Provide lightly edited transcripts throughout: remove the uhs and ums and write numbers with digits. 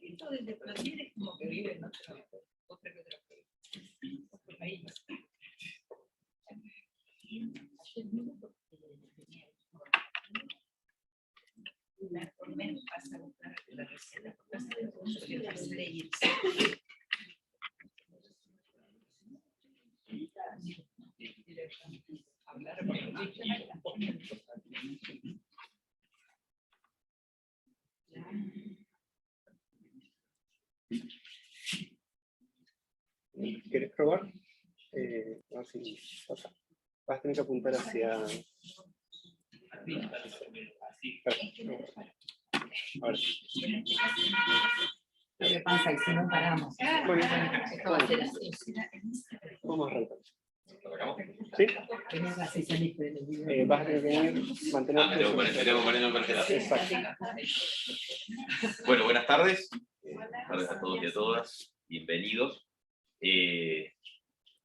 Esto desde Brasil es como que vive en otra país. Ayer mismo por menos pasa a buscar la receta, pasa de pollo y pasa de irse. Hablar ¿Quieres probar? A ver si pasa. Vas a tener que apuntar hacia... Ahora. ¿Qué pasa? Y si no paramos. Bueno, Esto va a ser así. vamos a arrancar. ¿Sí? Vas a tener que mantener... me tengo que poner en perfecto. Exacto. Bueno, buenas tardes. Buenas tardes a todos y a todas. Bienvenidos.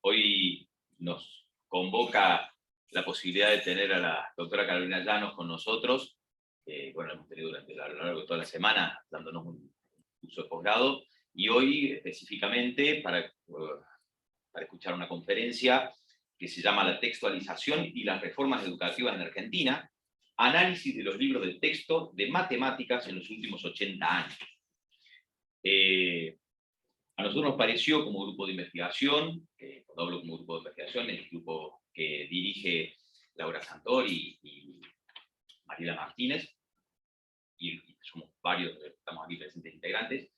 Hoy nos convoca la posibilidad de tener a la doctora Carolina Llanos con nosotros. Bueno, la hemos tenido a lo largo de toda la semana dándonos un curso de posgrado. Y hoy específicamente para escuchar una conferencia que se llama La textualización y las reformas educativas en Argentina, análisis de los libros de texto de matemáticas en los últimos 80 años. A nosotros nos pareció como grupo de investigación, cuando hablo como grupo de investigación, el grupo que dirige Laura Santori y Mariela Martínez, y somos varios, estamos aquí presentes integrantes,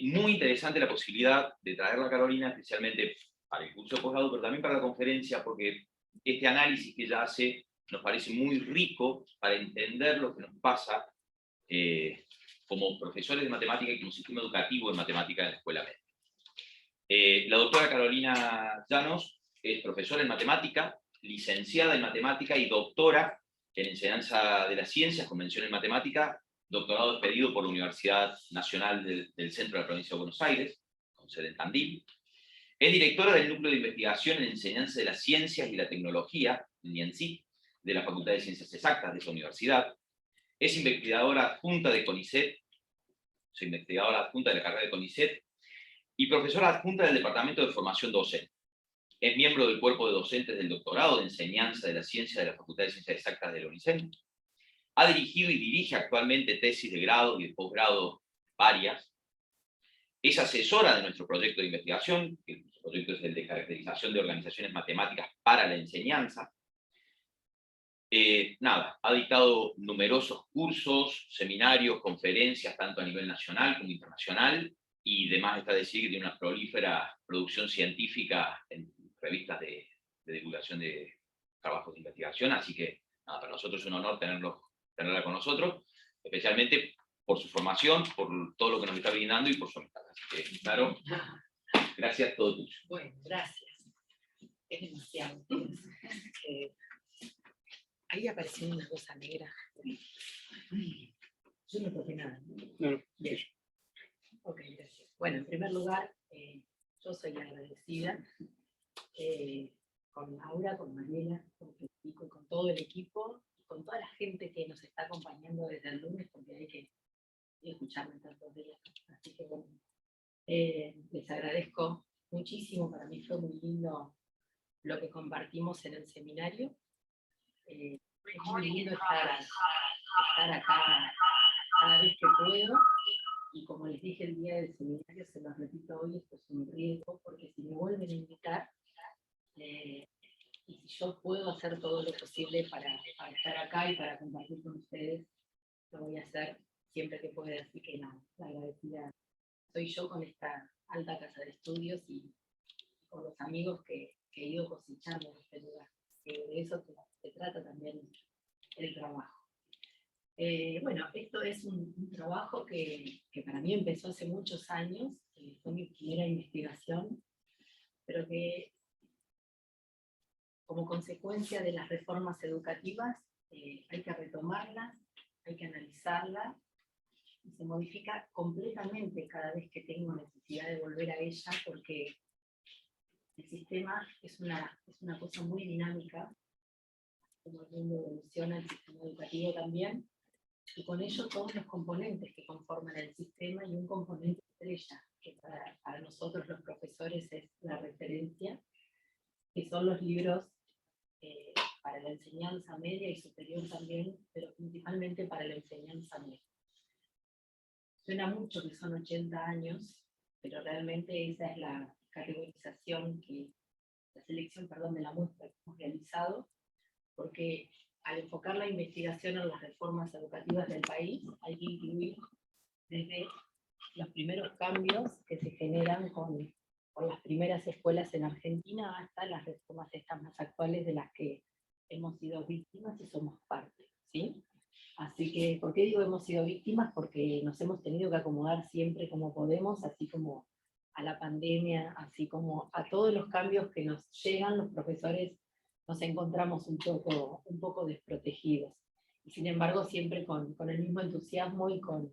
muy interesante la posibilidad de traerla a Carolina, especialmente para el curso de posgrado, pero también para la conferencia, porque este análisis que ella hace nos parece muy rico para entender lo que nos pasa como profesores de matemática y como sistema educativo de matemática en la escuela media. La doctora Carolina Llanos es profesora en matemática, licenciada en matemática y doctora en enseñanza de las ciencias, con mención en matemática, doctorado expedido por la Universidad Nacional del Centro de la Provincia de Buenos Aires, con sede en Tandil. Es directora del Núcleo de Investigación en Enseñanza de las Ciencias y la Tecnología, NIENCI, de la Facultad de Ciencias Exactas de esa universidad. Es investigadora adjunta de CONICET, investigadora adjunta de la carrera de CONICET, y profesora adjunta del Departamento de Formación Docente. Es miembro del cuerpo de docentes del doctorado de Enseñanza de la Ciencia de la Facultad de Ciencias Exactas de la UNICEN. Ha dirigido y dirige actualmente tesis de grado y de posgrado varias. Es asesora de nuestro proyecto de investigación, que nuestro proyecto es el de caracterización de organizaciones matemáticas para la enseñanza. Ha dictado numerosos cursos, seminarios, conferencias, tanto a nivel nacional como internacional, y demás está decir que tiene una prolífera producción científica en revistas de divulgación de trabajos de investigación, así que para nosotros es un honor tenerla con nosotros, especialmente por su formación, por todo lo que nos está brindando y por su amistad. Así que, claro, gracias, todo tuyo. Bueno, gracias. Es demasiado. Ahí apareció una cosa negra. Yo no toqué nada. No. Bien. Ok, gracias. Bueno, en primer lugar, yo soy agradecida con Laura, con Mariela, con Federico, con todo el equipo, con toda la gente que nos está acompañando desde el lunes, porque hay que escucharme tantos días. Así que bueno, les agradezco muchísimo. Para mí fue muy lindo lo que compartimos en el seminario. Es muy lindo estar acá cada vez que puedo, y como les dije el día del seminario, se los repito hoy, esto es un riesgo, porque si me vuelven a invitar, y si yo puedo hacer todo lo posible para estar acá y para compartir con ustedes, lo voy a hacer siempre que pueda. Así que nada, la agradecida soy yo con esta alta casa de estudios y con los amigos que he ido cosechando en este lugar. Que de eso se trata también el trabajo. Bueno, esto es un trabajo que para mí empezó hace muchos años, fue mi primera investigación, pero que como consecuencia de las reformas educativas hay que retomarlas, hay que analizarlas, y se modifica completamente cada vez que tengo necesidad de volver a ella, porque el sistema es una cosa muy dinámica, cómo el mundo evoluciona, el sistema educativo también, y con ello todos los componentes que conforman el sistema y un componente estrella, que para nosotros los profesores es la referencia, que son los libros para la enseñanza media y superior también, pero principalmente para la enseñanza media. Suena mucho que son 80 años, pero realmente esa es la categorización la selección, perdón, de la muestra que hemos realizado, porque al enfocar la investigación en las reformas educativas del país, hay que incluir desde los primeros cambios que se generan con las primeras escuelas en Argentina hasta las reformas estas más actuales de las que hemos sido víctimas y somos parte, ¿sí? Así que, ¿por qué digo hemos sido víctimas? Porque nos hemos tenido que acomodar siempre como podemos, así como a la pandemia, así como a todos los cambios que nos llegan, los profesores nos encontramos un poco desprotegidos. Y sin embargo, siempre con el mismo entusiasmo y con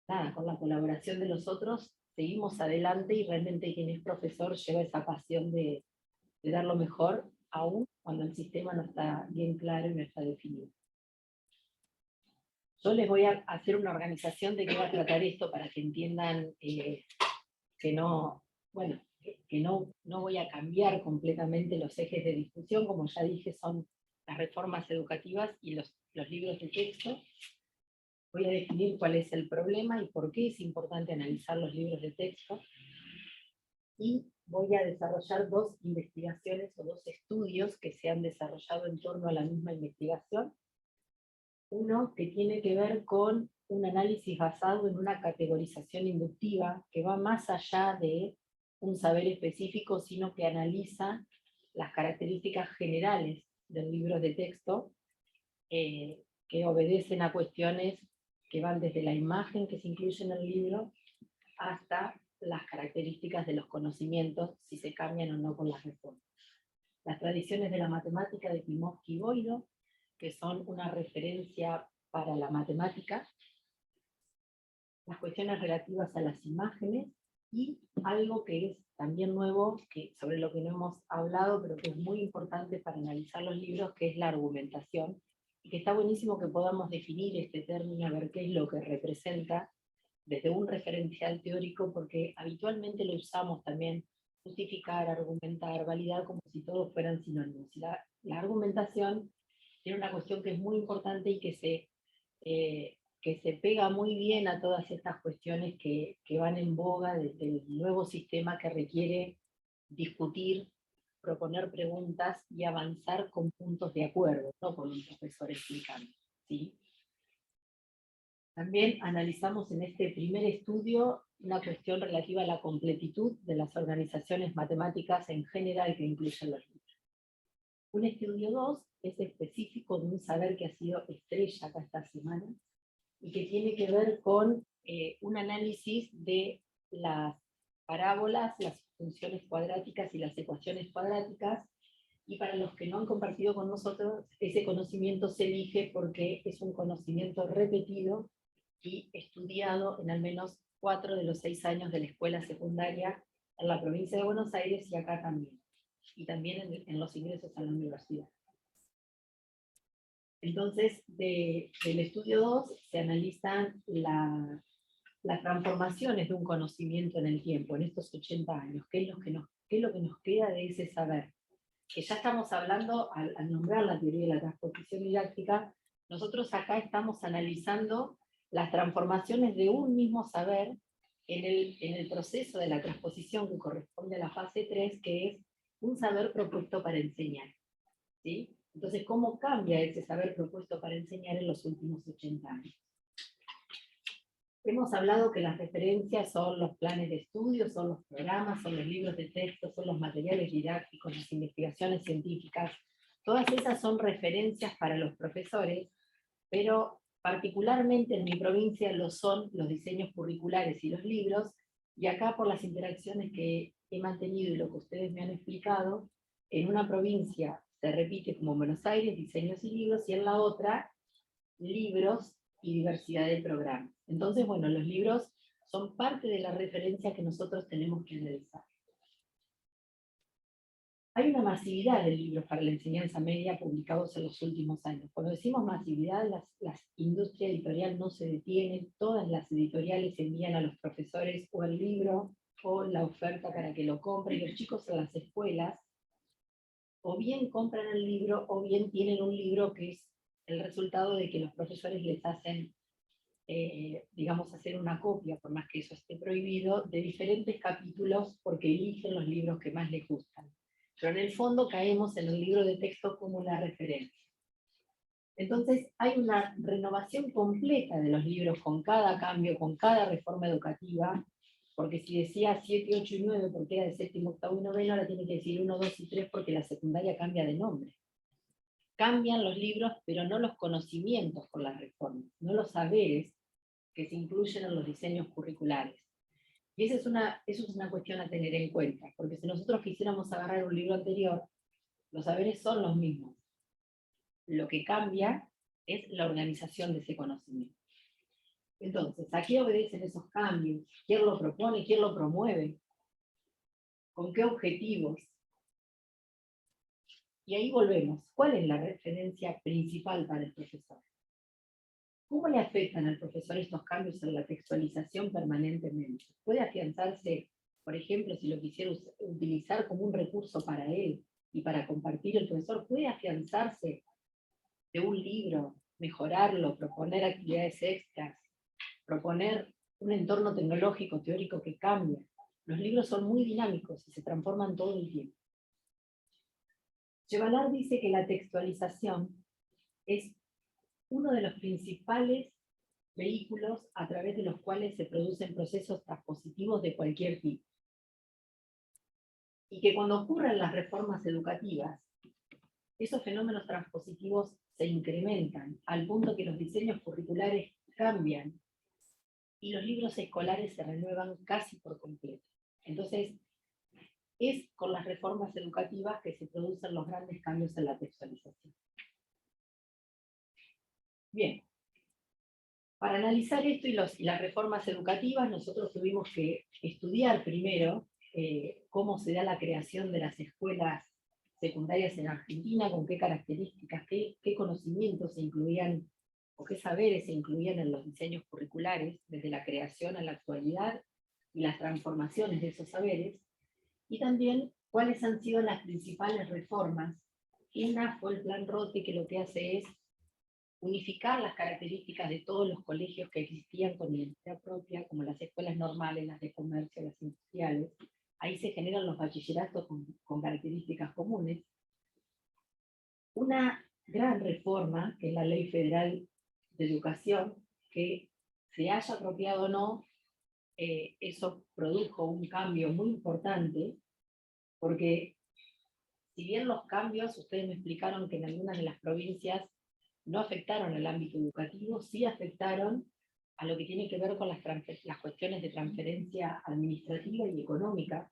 la colaboración de los otros, seguimos adelante y realmente quien es profesor lleva esa pasión de dar lo mejor, aún cuando el sistema no está bien claro y no está definido. Yo les voy a hacer una organización de qué va a tratar esto para que entiendan que no, bueno, que no voy a cambiar completamente los ejes de discusión, como ya dije, son las reformas educativas y los libros de texto. Voy a definir cuál es el problema y por qué es importante analizar los libros de texto. Y voy a desarrollar dos investigaciones o dos estudios que se han desarrollado en torno a la misma investigación. Uno que tiene que ver con un análisis basado en una categorización inductiva que va más allá de un saber específico, sino que analiza las características generales del libro de texto que obedecen a cuestiones que van desde la imagen que se incluye en el libro hasta las características de los conocimientos, si se cambian o no con las reformas. Las tradiciones de la matemática de Klimovsky y Boido, que son una referencia para la matemática, las cuestiones relativas a las imágenes, y algo que es también nuevo, sobre lo que no hemos hablado, pero que es muy importante para analizar los libros, que es la argumentación, y que está buenísimo que podamos definir este término, a ver qué es lo que representa desde un referencial teórico, porque habitualmente lo usamos también justificar, argumentar, validar, como si todos fueran sinónimos. Y la argumentación tiene una cuestión que es muy importante y que se pega muy bien a todas estas cuestiones que van en boga desde el nuevo sistema que requiere discutir, proponer preguntas y avanzar con puntos de acuerdo, no con un profesor explicando, ¿sí? También analizamos en este primer estudio una cuestión relativa a la completitud de las organizaciones matemáticas en general que incluyen los libros. Un estudio 2 es específico de un saber que ha sido estrella acá esta semana y que tiene que ver con un análisis de las parábolas, las funciones cuadráticas y las ecuaciones cuadráticas. Y para los que no han compartido con nosotros, ese conocimiento se elige porque es un conocimiento repetido y estudiado en al menos 4 de los 6 años de la escuela secundaria en la provincia de Buenos Aires y acá también. Y también en los ingresos a la universidad. Entonces, del estudio 2 se analizan las transformaciones de un conocimiento en el tiempo, en estos 80 años. ¿Qué es lo que nos queda de ese saber? Que ya estamos hablando, al nombrar la teoría de la transposición didáctica, nosotros acá estamos analizando las transformaciones de un mismo saber en el proceso de la transposición que corresponde a la fase 3, que es un saber propuesto para enseñar, ¿sí? Entonces, ¿cómo cambia ese saber propuesto para enseñar en los últimos 80 años? Hemos hablado que las referencias son los planes de estudio, son los programas, son los libros de texto, son los materiales didácticos, las investigaciones científicas. Todas esas son referencias para los profesores, pero particularmente en mi provincia lo son los diseños curriculares y los libros, y acá por las interacciones que he mantenido y lo que ustedes me han explicado, en una provincia se repite como Buenos Aires, diseños y libros, y en la otra, libros y diversidad de programas. Entonces, bueno, los libros son parte de la referencia que nosotros tenemos que analizar. hay una masividad de libros para la enseñanza media publicados en los últimos años. Cuando decimos masividad, las industrias editoriales no se detienen, todas las editoriales envían a los profesores o el libro o la oferta para que lo compren. Los chicos en las escuelas o bien compran el libro o bien tienen un libro que es el resultado de que los profesores les hacen, digamos, hacer una copia, por más que eso esté prohibido, de diferentes capítulos porque eligen los libros que más les gustan. Pero en el fondo caemos en el libro de texto como una referencia. Entonces hay una renovación completa de los libros con cada cambio, con cada reforma educativa, porque si decía 7, 8 y 9 porque era de séptimo, octavo y noveno, ahora tiene que decir 1, 2 y 3 porque la secundaria cambia de nombre. Cambian los libros, pero no los conocimientos con las reformas, no los saberes que se incluyen en los diseños curriculares. Y eso es una cuestión a tener en cuenta, porque si nosotros quisiéramos agarrar un libro anterior, los saberes son los mismos. Lo que cambia es la organización de ese conocimiento. Entonces, ¿a qué obedecen esos cambios? ¿Quién lo propone? ¿Quién lo promueve? ¿Con qué objetivos? Y ahí volvemos. ¿Cuál es la referencia principal para el profesor? ¿Cómo le afectan al profesor estos cambios en la textualización permanentemente? ¿Puede afianzarse, por ejemplo, si lo quisiera utilizar como un recurso para él y para compartir el profesor, puede afianzarse de un libro, mejorarlo, proponer actividades extras, proponer un entorno tecnológico, teórico que cambia? Los libros son muy dinámicos y se transforman todo el tiempo. Chevalar dice que la textualización es uno de los principales vehículos a través de los cuales se producen procesos transpositivos de cualquier tipo. Y que cuando ocurren las reformas educativas, esos fenómenos transpositivos se incrementan al punto que los diseños curriculares cambian y los libros escolares se renuevan casi por completo. Entonces, es con las reformas educativas que se producen los grandes cambios en la textualización. Bien, para analizar esto y las reformas educativas, nosotros tuvimos que estudiar primero cómo se da la creación de las escuelas secundarias en Argentina, con qué características, qué conocimientos se incluían o qué saberes se incluían en los diseños curriculares, desde la creación a la actualidad y las transformaciones de esos saberes, y también cuáles han sido las principales reformas. Una fue el Plan Rote, que lo que hace es unificar las características de todos los colegios que existían con identidad propia, como las escuelas normales, las de comercio, las industriales. Ahí se generan los bachilleratos con características comunes. Una gran reforma, que es la Ley Federal de Educación, que se haya apropiado o no, eso produjo un cambio muy importante, porque si bien los cambios, ustedes me explicaron que en algunas de las provincias no afectaron al ámbito educativo, sí afectaron a lo que tiene que ver con las cuestiones de transferencia administrativa y económica,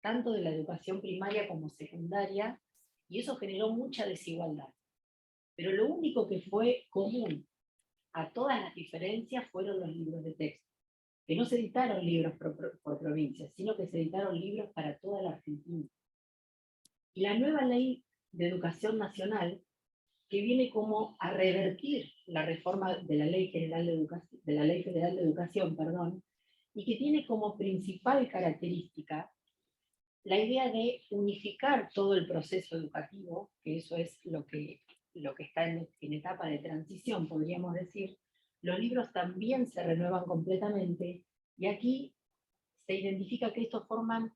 tanto de la educación primaria como secundaria, y eso generó mucha desigualdad. Pero lo único que fue común a todas las diferencias fueron los libros de texto, que no se editaron libros por provincias, sino que se editaron libros para toda la Argentina. Y la nueva ley de educación nacional, que viene como a revertir la reforma de la Ley General de Educación, de la Ley Federal de Educación, perdón, y que tiene como principal característica la idea de unificar todo el proceso educativo, que eso es lo que está en etapa de transición, podríamos decir. Los libros también se renuevan completamente, y aquí se identifica que estos forman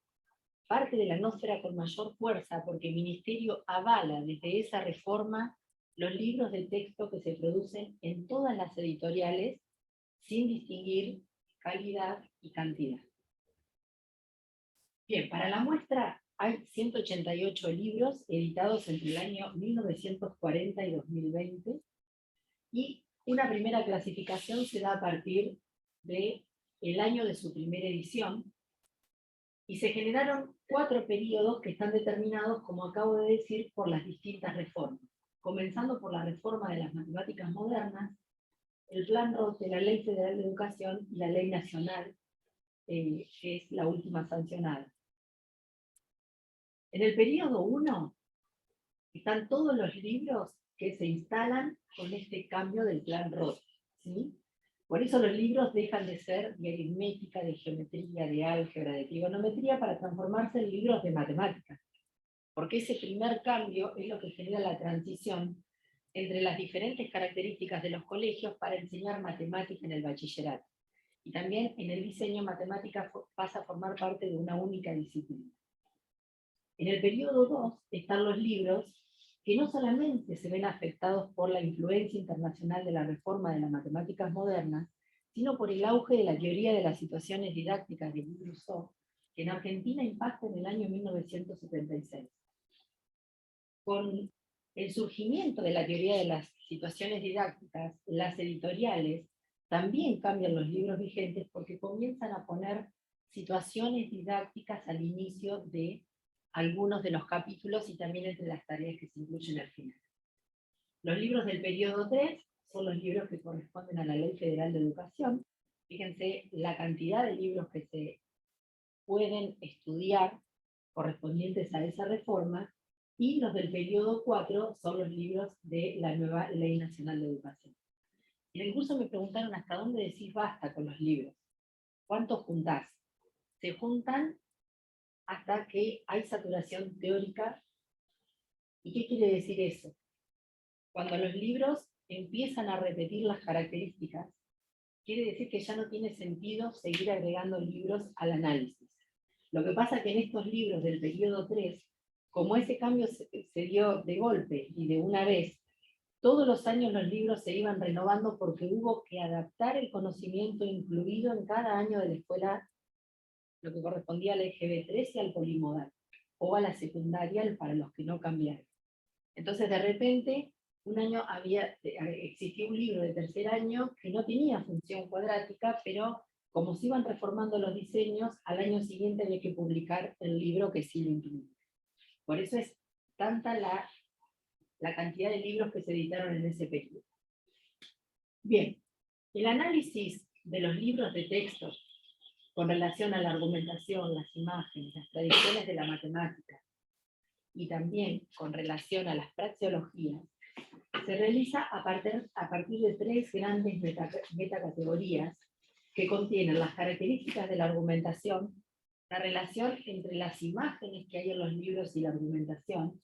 parte de la nosfera con mayor fuerza, porque el Ministerio avala desde esa reforma los libros de texto que se producen en todas las editoriales, sin distinguir calidad y cantidad. Bien, para la muestra hay 188 libros editados entre el año 1940 y 2020, y una primera clasificación se da a partir del año de su primera edición, y se generaron 4 periodos que están determinados, como acabo de decir, por las distintas reformas. Comenzando por la reforma de las matemáticas modernas, el Plan Rote, la Ley Federal de Educación y la Ley Nacional, que es la última sancionada. En el periodo 1 están todos los libros que se instalan con este cambio del plan Roth, ¿sí? Por eso los libros dejan de ser de aritmética, de geometría, de álgebra, de trigonometría, para transformarse en libros de matemáticas. Porque ese primer cambio es lo que genera la transición entre las diferentes características de los colegios para enseñar matemática en el bachillerato. Y también en el diseño, matemática pasa a formar parte de una única disciplina. En el periodo 2 están los libros que no solamente se ven afectados por la influencia internacional de la reforma de las matemáticas modernas, sino por el auge de la teoría de las situaciones didácticas de Louis Rousseau, que en Argentina impacta en el año 1976. Con el surgimiento de la teoría de las situaciones didácticas, las editoriales también cambian los libros vigentes porque comienzan a poner situaciones didácticas al inicio de algunos de los capítulos y también entre las tareas que se incluyen al final. Los libros del periodo 3 son los libros que corresponden a la Ley Federal de Educación. Fíjense la cantidad de libros que se pueden estudiar correspondientes a esa reforma, y los del periodo 4 son los libros de la nueva Ley Nacional de Educación. En el curso me preguntaron hasta dónde decís basta con los libros. ¿Cuántos juntás? Se juntan hasta que hay saturación teórica. ¿Y qué quiere decir eso? Cuando los libros empiezan a repetir las características, quiere decir que ya no tiene sentido seguir agregando libros al análisis. Lo que pasa es que en estos libros del periodo 3, como ese cambio se dio de golpe y de una vez, todos los años los libros se iban renovando porque hubo que adaptar el conocimiento incluido en cada año de la escuela, lo que correspondía al EGB3 y al polimodal, o a la secundaria para los que no cambiaron. Entonces de repente, un año existía un libro de tercer año que no tenía función cuadrática, pero como se iban reformando los diseños, al año siguiente había que publicar el libro que sí lo incluía. Por eso es tanta la cantidad de libros que se editaron en ese periodo. Bien, el análisis de los libros de texto con relación a la argumentación, las imágenes, las tradiciones de la matemática, y también con relación a las praxeologías, se realiza a partir de 3 grandes metacategorías que contienen las características de la argumentación, la relación entre las imágenes que hay en los libros y la argumentación,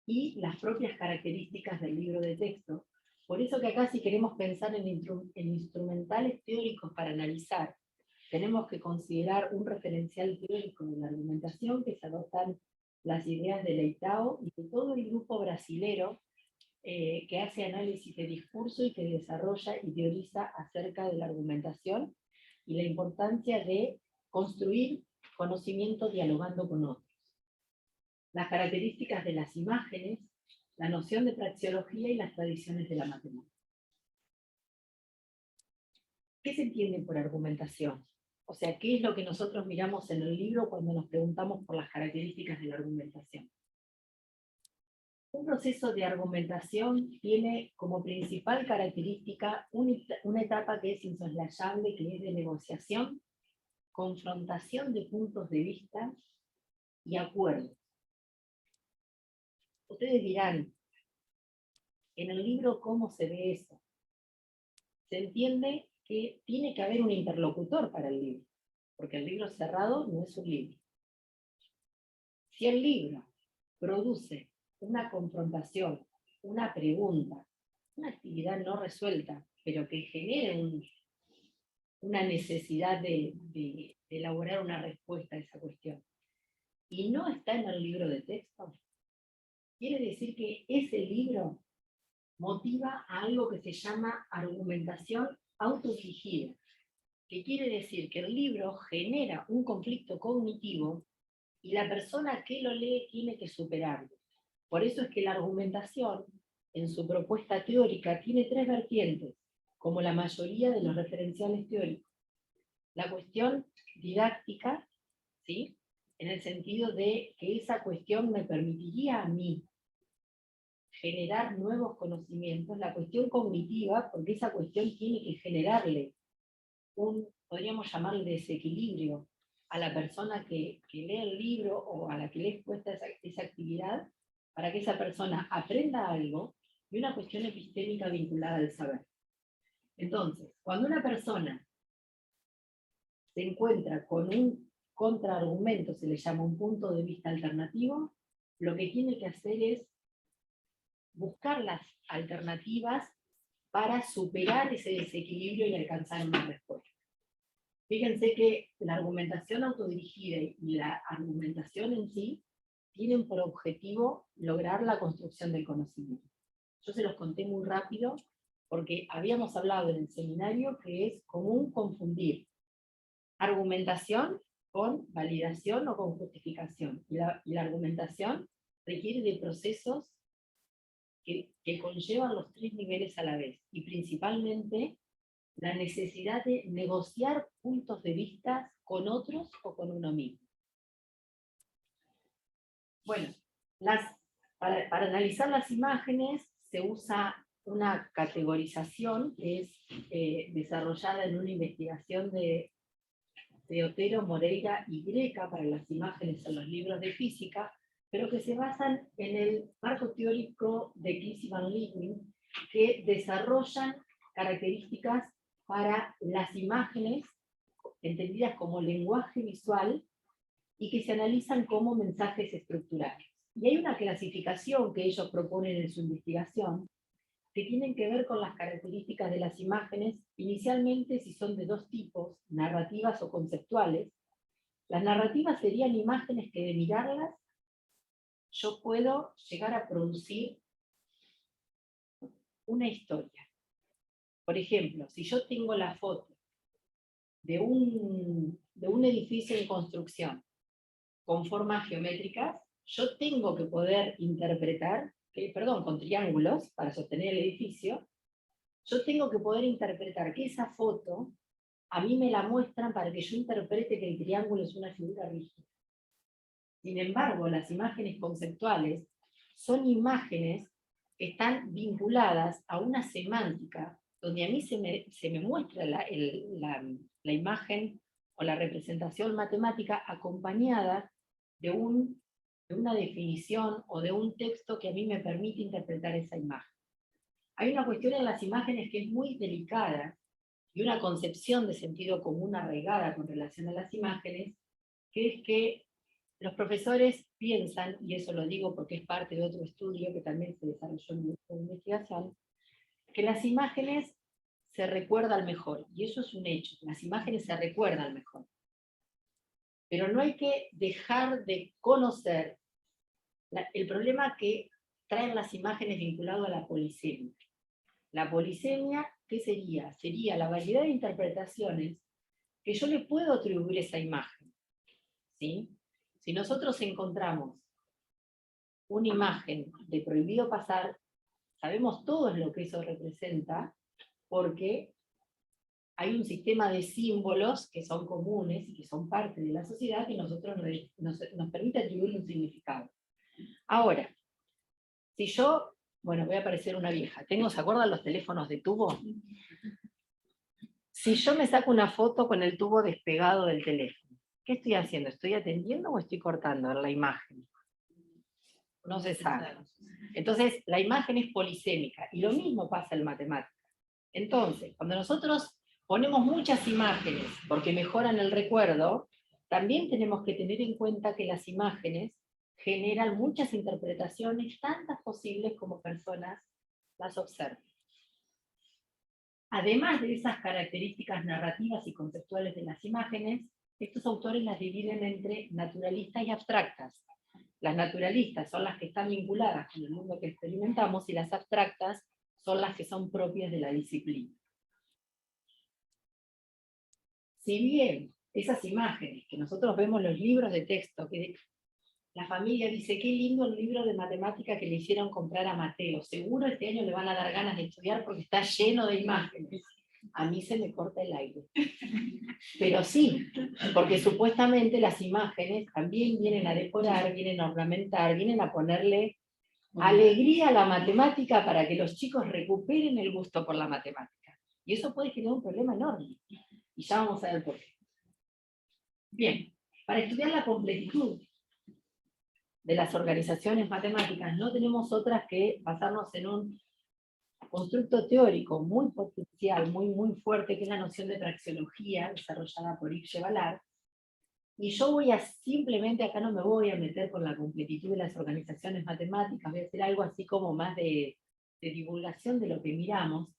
y las propias características del libro de texto. Por eso que acá, si queremos pensar en instrumentales teóricos para analizar, tenemos que considerar un referencial teórico de la argumentación, que se adoptan las ideas de Leitao y de todo el grupo brasilero que hace análisis de discurso y que desarrolla y teoriza acerca de la argumentación y la importancia de construir conocimiento dialogando con otros. Las características de las imágenes, la noción de praxeología y las tradiciones de la matemática. ¿Qué se entiende por argumentación? O sea, ¿qué es lo que nosotros miramos en el libro cuando nos preguntamos por las características de la argumentación? Un proceso de argumentación tiene como principal característica una etapa que es insoslayable, que es de negociación, confrontación de puntos de vista y acuerdo. Ustedes dirán, en el libro, ¿cómo se ve eso? Se entiende que tiene que haber un interlocutor para el libro, porque el libro cerrado no es un libro. Si el libro produce una confrontación, una pregunta, una actividad no resuelta, pero que genere una necesidad de elaborar una respuesta a esa cuestión, y no está en el libro de texto, quiere decir que ese libro motiva a algo que se llama argumentación autodirigida, que quiere decir que el libro genera un conflicto cognitivo y la persona que lo lee tiene que superarlo. Por eso es que la argumentación, en su propuesta teórica, tiene 3 vertientes, como la mayoría de los referenciales teóricos. La cuestión didáctica, ¿sí?, en el sentido de que esa cuestión me permitiría a mí generar nuevos conocimientos. La cuestión cognitiva, porque esa cuestión tiene que generarle podríamos llamarle desequilibrio a la persona que lee el libro o a la que le es puesta esa actividad para que esa persona aprenda algo y una cuestión epistémica vinculada al saber. Entonces, cuando una persona se encuentra con un contraargumento, se le llama un punto de vista alternativo, lo que tiene que hacer es buscar las alternativas para superar ese desequilibrio y alcanzar una respuesta. Fíjense que la argumentación autodirigida y la argumentación en sí tienen por objetivo lograr la construcción del conocimiento. Yo se los conté muy rápido porque habíamos hablado en el seminario que es común confundir argumentación con validación o con justificación. Y la argumentación requiere de procesos que conllevan los tres niveles a la vez, y principalmente la necesidad de negociar puntos de vista con otros o con uno mismo. Bueno, para analizar las imágenes se usa una categorización que es desarrollada en una investigación de Otero, Moreira y Greca para las imágenes en los libros de física, pero que se basan en el marco teórico de Clis y Van Leeuwen, que desarrollan características para las imágenes entendidas como lenguaje visual y que se analizan como mensajes estructurales. Y hay una clasificación que ellos proponen en su investigación que tienen que ver con las características de las imágenes, inicialmente si son de dos tipos, narrativas o conceptuales. Las narrativas serían imágenes que de mirarlas yo puedo llegar a producir una historia. Por ejemplo, si yo tengo la foto de un edificio en construcción con formas geométricas, yo tengo que poder interpretar, con triángulos para sostener el edificio, yo tengo que poder interpretar que esa foto a mí me la muestran para que yo interprete que el triángulo es una figura rígida. Sin embargo, las imágenes conceptuales son imágenes que están vinculadas a una semántica, donde a mí se me muestra la imagen o la representación matemática acompañada de una definición o de un texto que a mí me permite interpretar esa imagen. Hay una cuestión en las imágenes que es muy delicada y una concepción de sentido común arraigada con relación a las imágenes, que es que los profesores piensan, y eso lo digo porque es parte de otro estudio que también se desarrolló en mi investigación, que las imágenes se recuerdan mejor, y eso es un hecho, las imágenes se recuerdan mejor. Pero no hay que dejar de conocer el problema que traen las imágenes vinculado a la polisemia. La polisemia, ¿qué sería? Sería la variedad de interpretaciones que yo le puedo atribuir a esa imagen. ¿Sí? Si nosotros encontramos una imagen de prohibido pasar, sabemos todos lo que eso representa, porque hay un sistema de símbolos que son comunes y que son parte de la sociedad que nosotros nos permite atribuir un significado. Ahora, si yo, bueno, voy a parecer una vieja, ¿se acuerdan los teléfonos de tubo? Si yo me saco una foto con el tubo despegado del teléfono, ¿qué estoy haciendo? ¿Estoy atendiendo o estoy cortando la imagen? No se sabe. Entonces, la imagen es polisémica, y lo mismo pasa en matemática. Entonces, cuando nosotros ponemos muchas imágenes porque mejoran el recuerdo, también tenemos que tener en cuenta que las imágenes generan muchas interpretaciones, tantas posibles como personas las observen. Además de esas características narrativas y conceptuales de las imágenes, estos autores las dividen entre naturalistas y abstractas. Las naturalistas son las que están vinculadas con el mundo que experimentamos, y las abstractas son las que son propias de la disciplina. Si bien esas imágenes que nosotros vemos en los libros de texto, que la familia dice, qué lindo el libro de matemática que le hicieron comprar a Mateo, seguro este año le van a dar ganas de estudiar porque está lleno de imágenes. A mí se me corta el aire. Pero sí, porque supuestamente las imágenes también vienen a decorar, vienen a ornamentar, vienen a ponerle alegría a la matemática para que los chicos recuperen el gusto por la matemática. Y eso puede generar un problema enorme. Y ya vamos a ver por qué. Bien, Para estudiar la completitud de las organizaciones matemáticas, no tenemos otras que basarnos en un constructo teórico muy potencial, muy fuerte, que es la noción de praxeología, desarrollada por Yves Ballard. Y yo voy a simplemente, acá no me voy a meter con la completitud de las organizaciones matemáticas, voy a hacer algo así como más de divulgación de lo que miramos,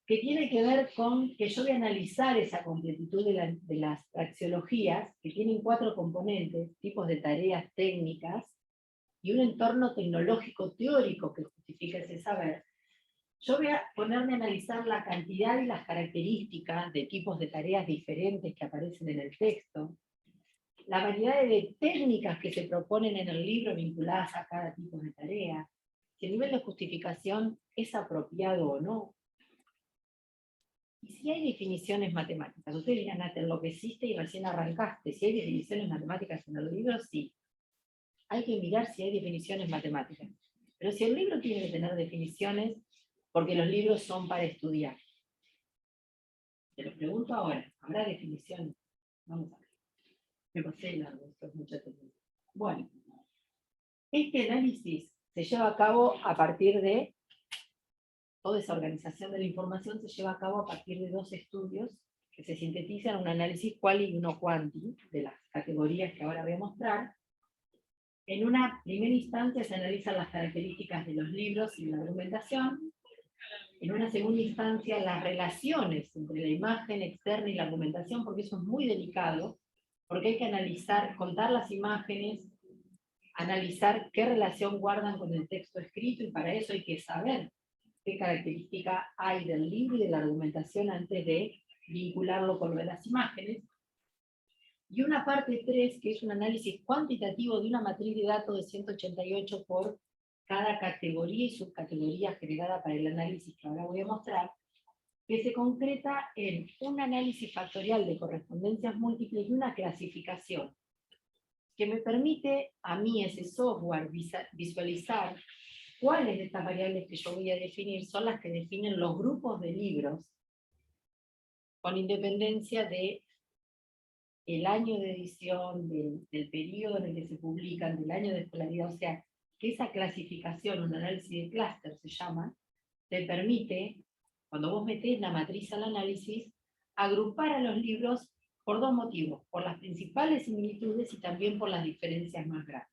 que tiene que ver con que yo voy a analizar esa completitud de las praxeologías, que tienen 4 componentes, tipos de tareas técnicas, y un entorno tecnológico teórico que justifica ese saber. Yo voy a ponerme a analizar la cantidad y las características de tipos de tareas diferentes que aparecen en el texto, la variedad de técnicas que se proponen en el libro vinculadas a cada tipo de tarea, si el nivel de justificación es apropiado o no. Y si hay definiciones matemáticas, ustedes dirán, te enloqueciste y recién arrancaste. Si hay definiciones matemáticas en el libro, sí. Hay que mirar si hay definiciones matemáticas. Pero si el libro tiene que tener definiciones, porque los libros son para estudiar. Te lo pregunto ahora, ¿habrá definiciones? Vamos a ver. Me pasé largo, esto es mucha tendencia. Bueno, este análisis se lleva a cabo a partir de, toda esa organización de la información se lleva a cabo a partir de 2 estudios que se sintetizan, un análisis quali y uno quanti, de las categorías que ahora voy a mostrar. En una primera instancia se analizan las características de los libros y la argumentación. En una segunda instancia, las relaciones entre la imagen externa y la argumentación, porque eso es muy delicado, porque hay que analizar, contar las imágenes, analizar qué relación guardan con el texto escrito, y para eso hay que saber qué característica hay del libro y de la argumentación antes de vincularlo con lo de las imágenes. Y una parte 3, que es un análisis cuantitativo de una matriz de datos de 188 por cada categoría y subcategoría generada para el análisis que ahora voy a mostrar, que se concreta en un análisis factorial de correspondencias múltiples y una clasificación, que me permite a mí, ese software, visualizar cuáles de estas variables que yo voy a definir son las que definen los grupos de libros, con independencia de el año de edición, del periodo en el que se publican, del año de escolaridad. O sea, que esa clasificación, un análisis de clúster se llama, te permite, cuando vos metés la matriz al análisis, agrupar a los libros por 2 motivos, por las principales similitudes y también por las diferencias más grandes.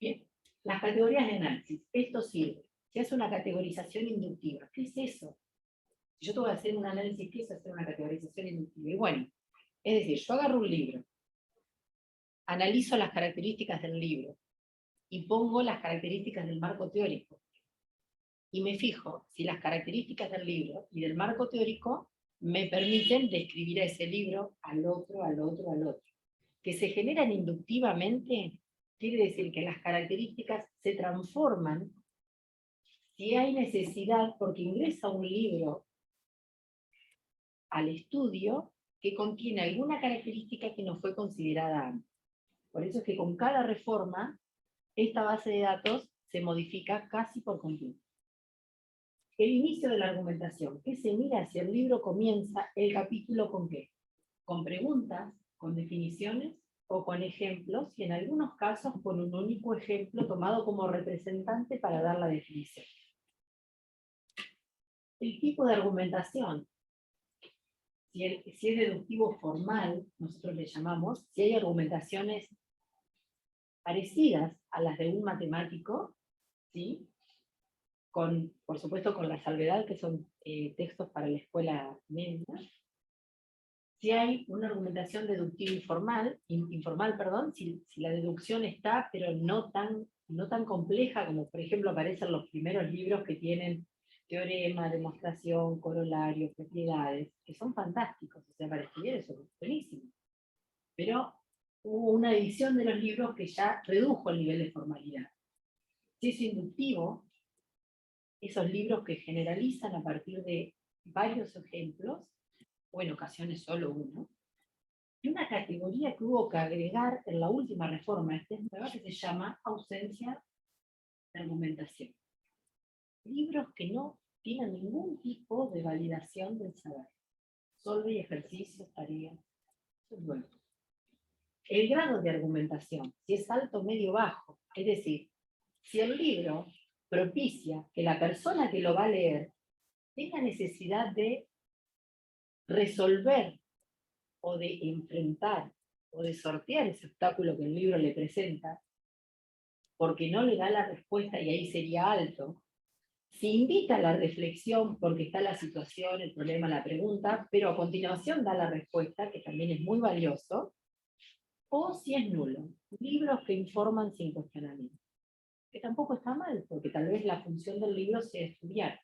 Bien, las categorías de análisis. Esto sirve. Se hace una categorización inductiva. ¿Qué es eso? Si yo te voy a hacer un análisis, ¿qué es hacer una categorización inductiva? Y bueno, es decir, yo agarro un libro, analizo las características del libro y pongo las características del marco teórico. Y me fijo si las características del libro y del marco teórico me permiten describir a ese libro, al otro, al otro, al otro. Que se generan inductivamente, quiere decir que las características se transforman si hay necesidad, porque ingresa un libro al estudio que contiene alguna característica que no fue considerada antes. Por eso es que con cada reforma, esta base de datos se modifica casi por completo. El inicio de la argumentación. ¿Qué se mira si el libro comienza el capítulo con qué? Con preguntas, con definiciones o con ejemplos, y en algunos casos con un único ejemplo tomado como representante para dar la definición. El tipo de argumentación. Si es deductivo formal, nosotros le llamamos, si hay argumentaciones parecidas a las de un matemático, ¿sí? Por supuesto con la salvedad que son textos para la escuela media. Si hay una argumentación deductiva informal, si la deducción está, pero no tan compleja como por ejemplo aparecen los primeros libros que tienen teorema, demostración, corolario, propiedades, que son fantásticos, o sea, para estudiar eso es buenísimo. Pero hubo una edición de los libros que ya redujo el nivel de formalidad. Si es inductivo, esos libros que generalizan a partir de varios ejemplos, o en ocasiones solo uno, y una categoría que hubo que agregar en la última reforma, esta es nueva, que se llama ausencia de argumentación. Libros que no tienen ningún tipo de validación del saber. solve y ejercicios, tareas. Bueno. El grado de argumentación, si es alto, medio, bajo. Es decir, si el libro propicia que la persona que lo va a leer tenga necesidad de resolver o de enfrentar o de sortear ese obstáculo que el libro le presenta, porque no le da la respuesta y ahí sería alto. Si invita a la reflexión porque está la situación, el problema, la pregunta, pero a continuación da la respuesta, que también es muy valioso, o si es nulo, libros que informan sin cuestionamiento, que tampoco está mal, porque tal vez la función del libro sea estudiar.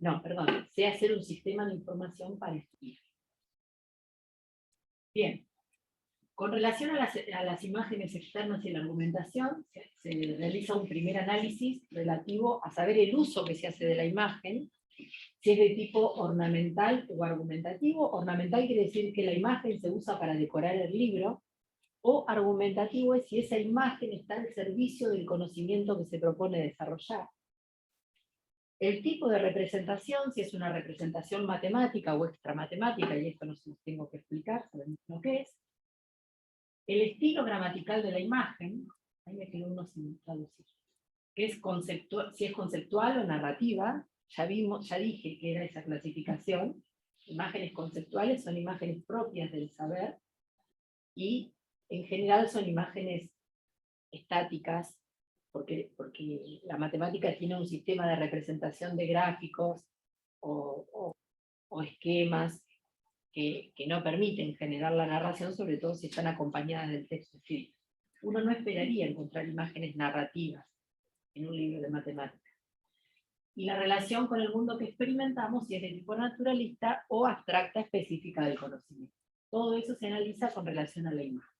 No, perdón, sea hacer un sistema de información para estudiar. Bien, con relación a las imágenes externas y la argumentación, se realiza un primer análisis relativo a saber el uso que se hace de la imagen, si es de tipo ornamental o argumentativo. Ornamental quiere decir que la imagen se usa para decorar el libro, o argumentativo es si esa imagen está al servicio del conocimiento que se propone desarrollar. El tipo de representación, si es una representación matemática o extramatemática, y esto no se los tengo que explicar, sabemos lo que es. El estilo gramatical de la imagen, ahí me quedó uno sin traducir, que es conceptual, si es conceptual o narrativa, ya dije que era esa clasificación. Imágenes conceptuales son imágenes propias del saber, y en general son imágenes estáticas, porque la matemática tiene un sistema de representación de gráficos o esquemas que no permiten generar la narración, sobre todo si están acompañadas del texto escrito. Uno no esperaría encontrar imágenes narrativas en un libro de matemáticas. Y la relación con el mundo que experimentamos, si es de tipo naturalista o abstracta específica del conocimiento. Todo eso se analiza con relación a la imagen.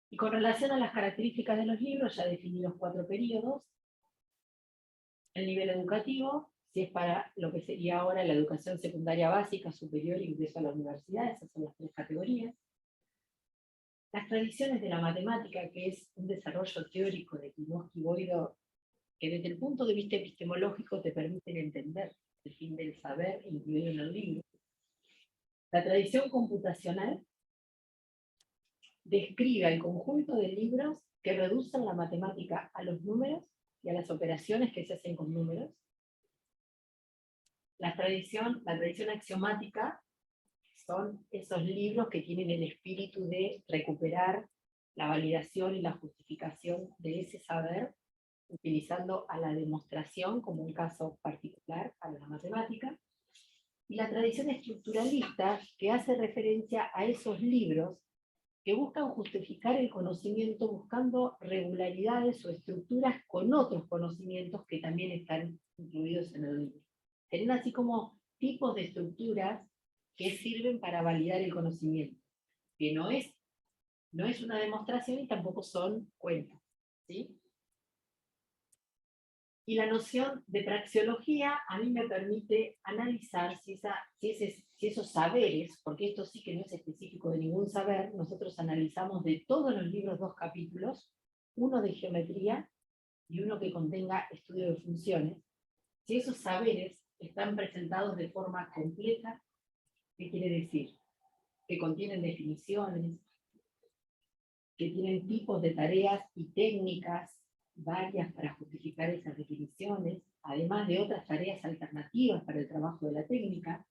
Y con relación a las características de los libros, ya definí los 4 periodos. El nivel educativo, si es para lo que sería ahora la educación secundaria básica, superior y ingreso a la universidad, esas son las 3 categorías. Las tradiciones de la matemática, que es un desarrollo teórico de Klimovsky-Boido, que desde el punto de vista epistemológico te permiten entender el fin del saber incluido en el libro. La tradición computacional describe el conjunto de libros que reducen la matemática a los números y a las operaciones que se hacen con números. La tradición axiomática son esos libros que tienen el espíritu de recuperar la validación y la justificación de ese saber, utilizando a la demostración como un caso particular a la matemática. Y la tradición estructuralista, que hace referencia a esos libros que buscan justificar el conocimiento buscando regularidades o estructuras con otros conocimientos que también están incluidos en el libro. Tienen así como tipos de estructuras que sirven para validar el conocimiento, que no es una demostración y tampoco son cuentas, ¿sí? Y la noción de praxeología a mí me permite analizar si esos saberes, porque esto sí que no es específico de ningún saber, nosotros analizamos de todos los libros 2 capítulos, uno de geometría y uno que contenga estudio de funciones, si esos saberes están presentados de forma completa. ¿Qué quiere decir? Que contienen definiciones, que tienen tipos de tareas y técnicas varias para justificar esas definiciones, además de otras tareas alternativas para el trabajo de la técnica,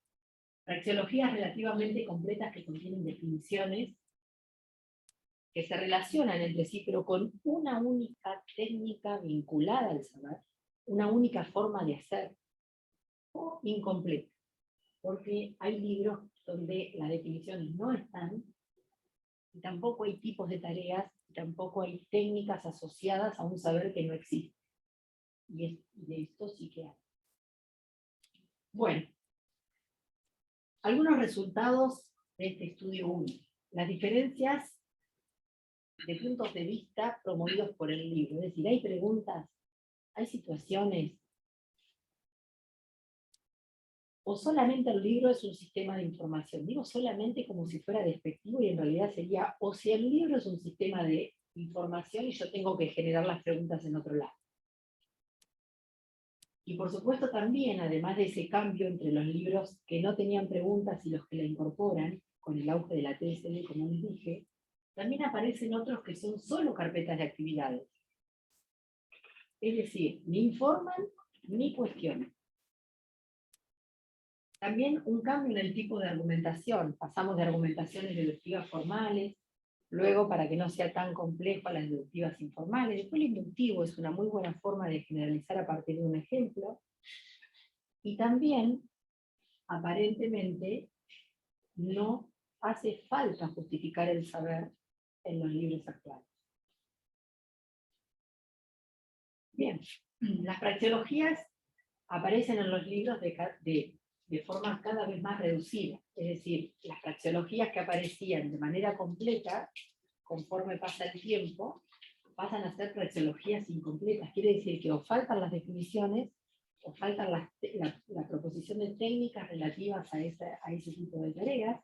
praxeologías relativamente completas que contienen definiciones que se relacionan entre sí, pero con una única técnica vinculada al saber, una única forma de hacer, o incompleta, porque hay libros donde las definiciones no están, y tampoco hay tipos de tareas, y tampoco hay técnicas asociadas a un saber que no existe. Y de esto sí que hay. Bueno, algunos resultados de este estudio 1. Las diferencias de puntos de vista promovidos por el libro. Es decir, hay preguntas, hay situaciones, o solamente el libro es un sistema de información. Digo solamente como si fuera despectivo y en realidad sería, o si el libro es un sistema de información y yo tengo que generar las preguntas en otro lado. Y por supuesto también, además de ese cambio entre los libros que no tenían preguntas y los que la incorporan, con el auge de la TSD, como les dije, también aparecen otros que son solo carpetas de actividades. Es decir, ni informan ni cuestionan. También un cambio en el tipo de argumentación. Pasamos de argumentaciones deductivas formales, luego, para que no sea tan complejo, a las deductivas informales. Después el inductivo es una muy buena forma de generalizar a partir de un ejemplo. Y también, aparentemente, no hace falta justificar el saber en los libros actuales. Bien, las praxeologías aparecen en los libros de forma cada vez más reducida. Es decir, las praxeologías que aparecían de manera completa, conforme pasa el tiempo, pasan a ser praxeologías incompletas. Quiere decir que o faltan las definiciones, o faltan la proposición de técnicas relativas a ese tipo de tareas,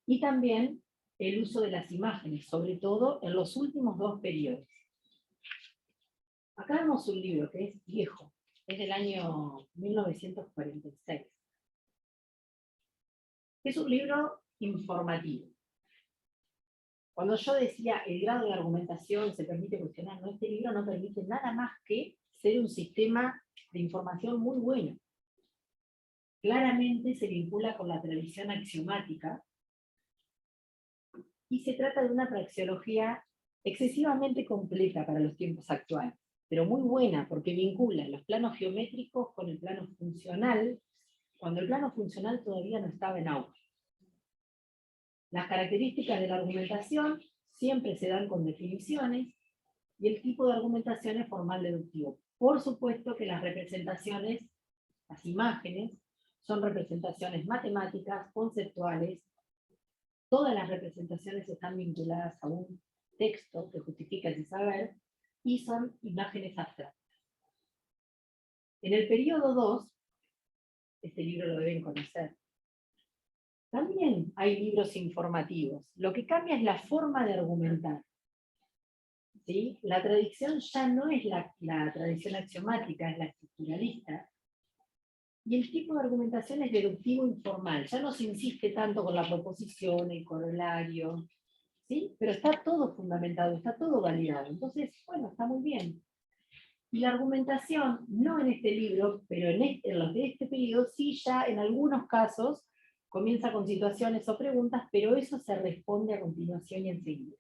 y también el uso de las imágenes, sobre todo en los últimos dos periodos. Acá vemos un libro que es viejo, es del año 1946. Es un libro informativo. Cuando yo decía el grado de argumentación se permite cuestionar, no, este libro no permite nada más que ser un sistema de información muy bueno. Claramente se vincula con la tradición axiomática y se trata de una praxeología excesivamente completa para los tiempos actuales, pero muy buena porque vincula los planos geométricos con el plano funcional, cuando el plano funcional todavía no estaba en auge. Las características de la argumentación siempre se dan con definiciones, y el tipo de argumentación es formal deductivo. Por supuesto que las representaciones, las imágenes, son representaciones matemáticas, conceptuales. Todas las representaciones están vinculadas a un texto que justifica ese saber, y son imágenes abstractas. En el periodo 2, este libro lo deben conocer, también hay libros informativos. Lo que cambia es la forma de argumentar. ¿Sí? La tradición ya no es la tradición axiomática, es la estructuralista. Y el tipo de argumentación es deductivo informal. Ya no se insiste tanto con la proposición, el corolario, ¿sí? Pero está todo fundamentado, está todo validado. Entonces, bueno, está muy bien. Y la argumentación, no en este libro, pero en los de este periodo, sí ya en algunos casos comienza con situaciones o preguntas, pero eso se responde a continuación y enseguida.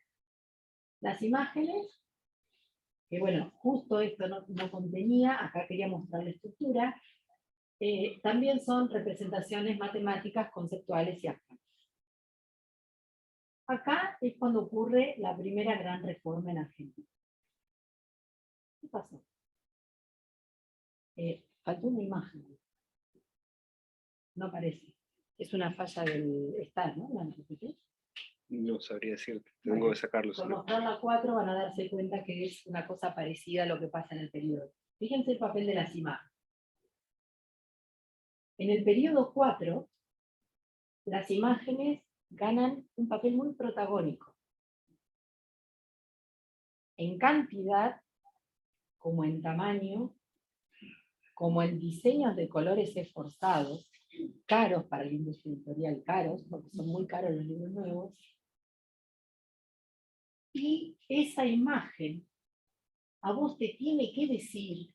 Las imágenes, que bueno, justo esto no contenía, acá quería mostrar la estructura, también son representaciones matemáticas, conceptuales y abstractas. Acá es cuando ocurre la primera gran reforma en Argentina. ¿Qué pasó? Faltó una imagen. No aparece. Es una falla del estar, ¿no? ¿La necesité? No sabría decirte, tengo que sacarlo. Con mostrar la 4 van a darse cuenta que es una cosa parecida a lo que pasa en el periodo. Fíjense el papel de las imágenes. En el periodo 4, las imágenes ganan un papel muy protagónico. En cantidad, como en tamaño, como en diseños de colores esforzados, caros para la industria editorial, caros, porque son muy caros los libros nuevos. Y esa imagen a vos te tiene que decir,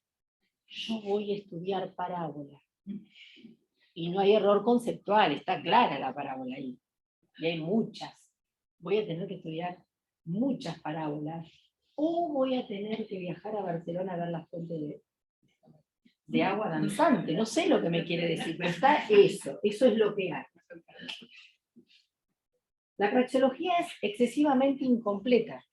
yo voy a estudiar parábola. Y no hay error conceptual, está clara la parábola ahí. Y hay muchas. Voy a tener que estudiar muchas parábolas. O voy a tener que viajar a Barcelona a ver la fuente de agua danzante. No sé lo que me quiere decir, pero está eso. Eso es lo que hay. La praxeología es excesivamente incompleta.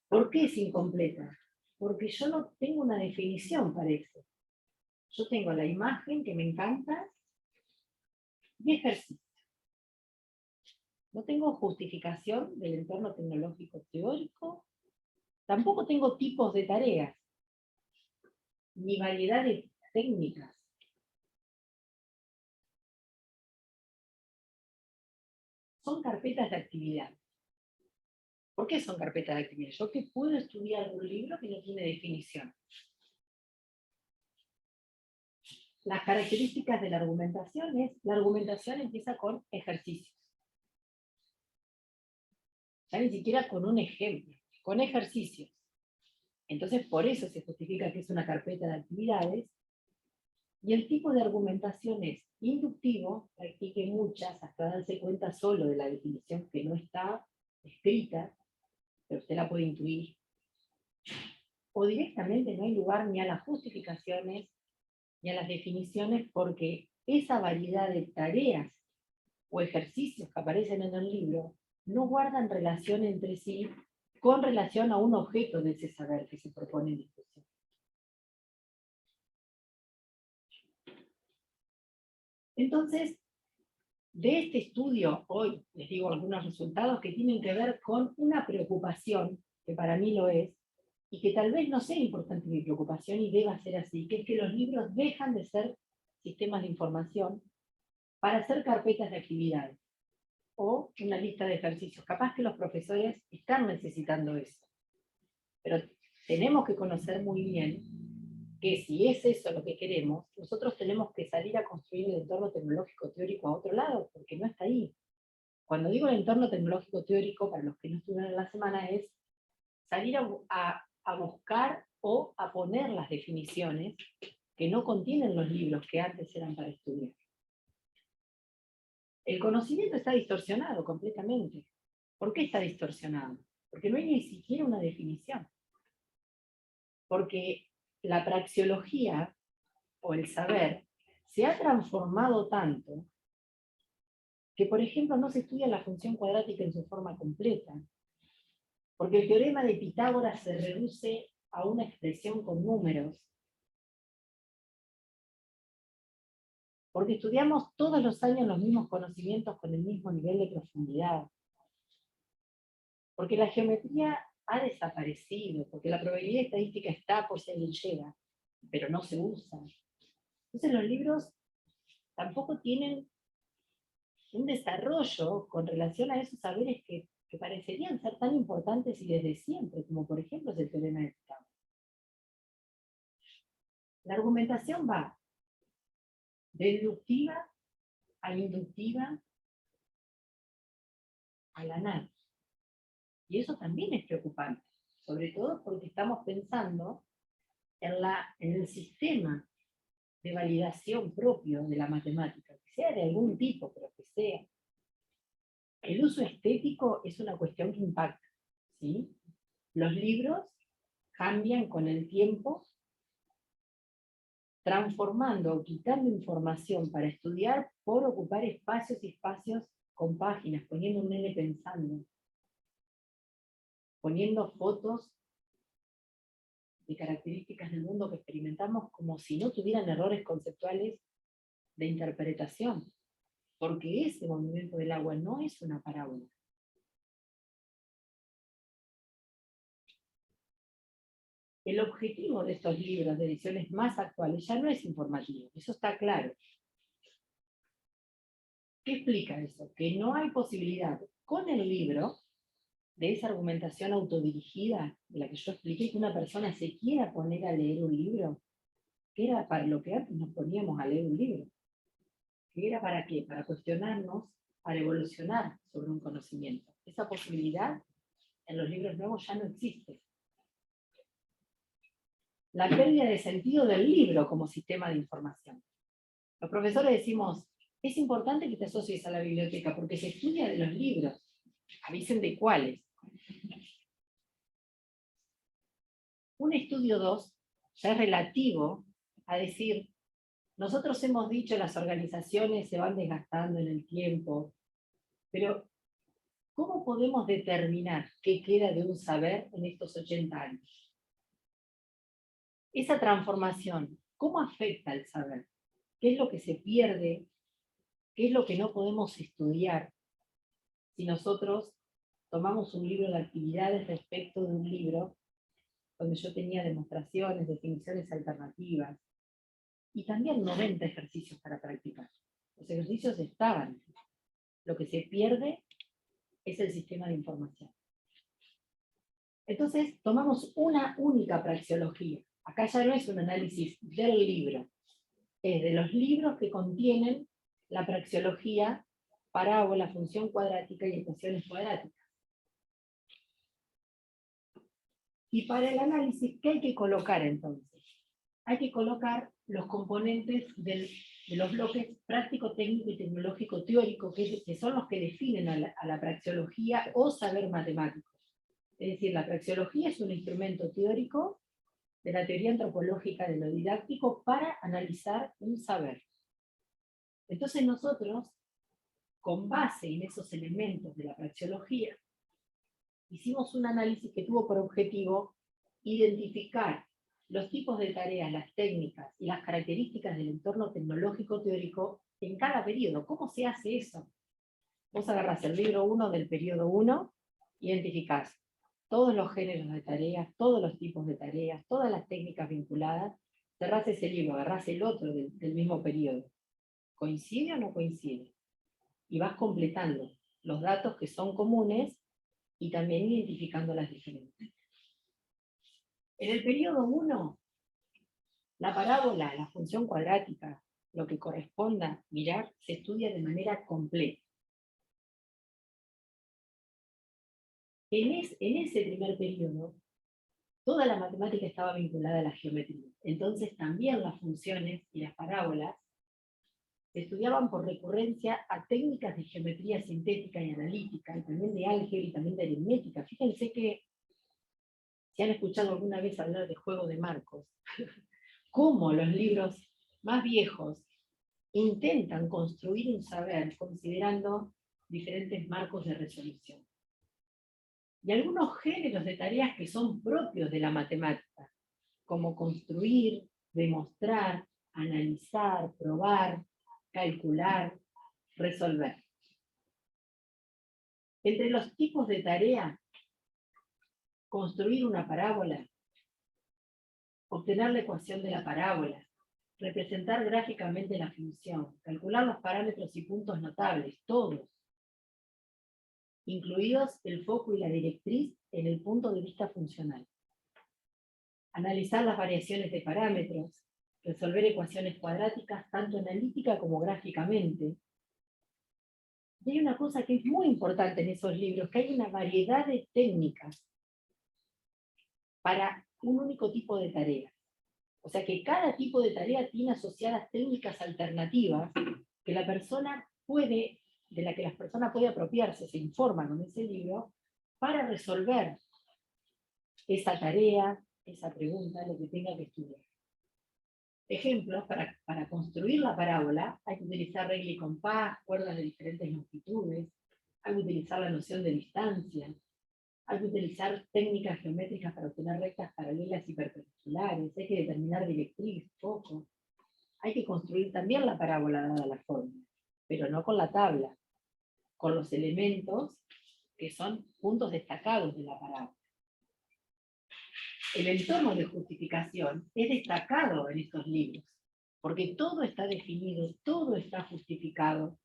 ¿Por qué es incompleta? Porque yo no tengo una definición para eso. Yo tengo la imagen que me encanta y ejercicio. No tengo justificación del entorno tecnológico teórico, tampoco tengo tipos de tareas, ni variedad de técnicas. Son carpetas de actividad. ¿Por qué son carpetas de actividad? Yo que puedo estudiar un libro que no tiene definición. las características de la argumentación es, la argumentación empieza con ejercicios. Ya ni siquiera con un ejemplo, con ejercicios. Entonces, por eso se justifica que es una carpeta de actividades, y el tipo de argumentación es inductivo, practique muchas hasta darse cuenta solo de la definición que no está escrita, pero usted la puede intuir. O directamente no hay lugar ni a las justificaciones ni a las definiciones, porque esa variedad de tareas o ejercicios que aparecen en el libro no guardan relación entre sí con relación a un objeto de ese saber que se propone en discusión. Entonces, de este estudio, hoy les digo algunos resultados que tienen que ver con una preocupación, que para mí lo es, y que tal vez no sea importante mi preocupación y deba ser así, que es que los libros dejan de ser sistemas de información para hacer carpetas de actividades o una lista de ejercicios. Capaz que los profesores están necesitando eso, pero tenemos que conocer muy bien que si es eso lo que queremos, nosotros tenemos que salir a construir el entorno tecnológico teórico a otro lado, porque no está ahí. Cuando digo el entorno tecnológico teórico, para los que no estuvieron en la semana, es salir a buscar o a poner las definiciones que no contienen los libros que antes eran para estudiar. El conocimiento está distorsionado completamente. ¿Por qué está distorsionado? Porque no hay ni siquiera una definición. Porque la praxeología o el saber se ha transformado tanto que, por ejemplo, no se estudia la función cuadrática en su forma completa, porque el teorema de Pitágoras se reduce a una expresión con números, porque estudiamos todos los años los mismos conocimientos con el mismo nivel de profundidad, porque la geometría ha desaparecido, porque la probabilidad estadística está por si alguien llega, pero no se usa. Entonces los libros tampoco tienen un desarrollo con relación a esos saberes que parecerían ser tan importantes y desde siempre, como por ejemplo es el teorema de Pitágoras. La argumentación va deductiva a inductiva a la nada. Y eso también es preocupante, sobre todo porque estamos pensando en el sistema de validación propio de la matemática, que sea de algún tipo, pero que sea. El uso estético es una cuestión que impacta, ¿sí? Los libros cambian con el tiempo, transformando o quitando información para estudiar por ocupar espacios y espacios con páginas, poniendo un nene pensando, poniendo fotos de características del mundo que experimentamos como si no tuvieran errores conceptuales de interpretación, porque ese movimiento del agua no es una parábola. El objetivo de estos libros de ediciones más actuales ya no es informativo, eso está claro. ¿Qué explica eso? Que no hay posibilidad con el libro de esa argumentación autodirigida de la que yo expliqué, que una persona se quiera poner a leer un libro, que era para lo que antes nos poníamos a leer un libro. ¿Que era para qué? Para cuestionarnos, para evolucionar sobre un conocimiento. Esa posibilidad en los libros nuevos ya no existe. La pérdida de sentido del libro como sistema de información. Los profesores decimos, es importante que te asocies a la biblioteca porque se estudia de los libros. Avisen de cuáles. Un estudio 2 ya es relativo a decir, nosotros hemos dicho las organizaciones se van desgastando en el tiempo, pero ¿cómo podemos determinar qué queda de un saber en estos 80 años? Esa transformación, ¿cómo afecta al saber? ¿Qué es lo que se pierde? ¿Qué es lo que no podemos estudiar si nosotros tomamos un libro de actividades respecto de un libro donde yo tenía demostraciones, definiciones alternativas y también 90 ejercicios para practicar? Los ejercicios estaban. Lo que se pierde es el sistema de información. Entonces, tomamos una única praxeología. Acá ya no es un análisis del libro, es de los libros que contienen la praxeología, parábola, función cuadrática y ecuaciones cuadráticas. Y para el análisis, ¿qué hay que colocar entonces? Hay que colocar los componentes de los bloques práctico, técnico y tecnológico teórico, que son los que definen a la praxeología o saber matemático. Es decir, la praxeología es un instrumento teórico de la teoría antropológica de lo didáctico para analizar un saber. Entonces nosotros, con base en esos elementos de la praxeología, hicimos un análisis que tuvo por objetivo identificar los tipos de tareas, las técnicas y las características del entorno tecnológico teórico en cada periodo. ¿Cómo se hace eso? Vos agarrás el libro 1 del periodo 1, identificás todos los géneros de tareas, todos los tipos de tareas, todas las técnicas vinculadas, cerrás ese libro, agarrás el otro del mismo periodo. ¿Coincide o no coincide? Y vas completando los datos que son comunes y también identificando las diferencias. En el periodo 1, la parábola, la función cuadrática, lo que corresponda mirar, se estudia de manera completa. En ese primer periodo, toda la matemática estaba vinculada a la geometría. Entonces también las funciones y las parábolas se estudiaban por recurrencia a técnicas de geometría sintética y analítica, y también de álgebra y también de aritmética. Fíjense que, si han escuchado alguna vez hablar de juego de marcos, cómo los libros más viejos intentan construir un saber considerando diferentes marcos de resolución. Y algunos géneros de tareas que son propios de la matemática, como construir, demostrar, analizar, probar, calcular, resolver. Entre los tipos de tarea, construir una parábola, obtener la ecuación de la parábola, representar gráficamente la función, calcular los parámetros y puntos notables, todos, incluidos el foco y la directriz en el punto de vista funcional. Analizar las variaciones de parámetros, resolver ecuaciones cuadráticas tanto analítica como gráficamente. Y hay una cosa que es muy importante en esos libros, que hay una variedad de técnicas para un único tipo de tarea. O sea que cada tipo de tarea tiene asociadas técnicas alternativas que la persona puede, de la que la persona puede apropiarse, se informa con ese libro, para resolver esa tarea, esa pregunta, lo que tenga que estudiar. Ejemplos, para construir la parábola hay que utilizar regla y compás, cuerdas de diferentes longitudes, hay que utilizar la noción de distancia, hay que utilizar técnicas geométricas para obtener rectas paralelas y perpendiculares, hay que determinar directriz, foco. Hay que construir también la parábola dada la fórmula, pero no con la tabla, con los elementos que son puntos destacados de la parábola. El entorno de justificación es destacado en estos libros, porque todo está definido, todo está justificado,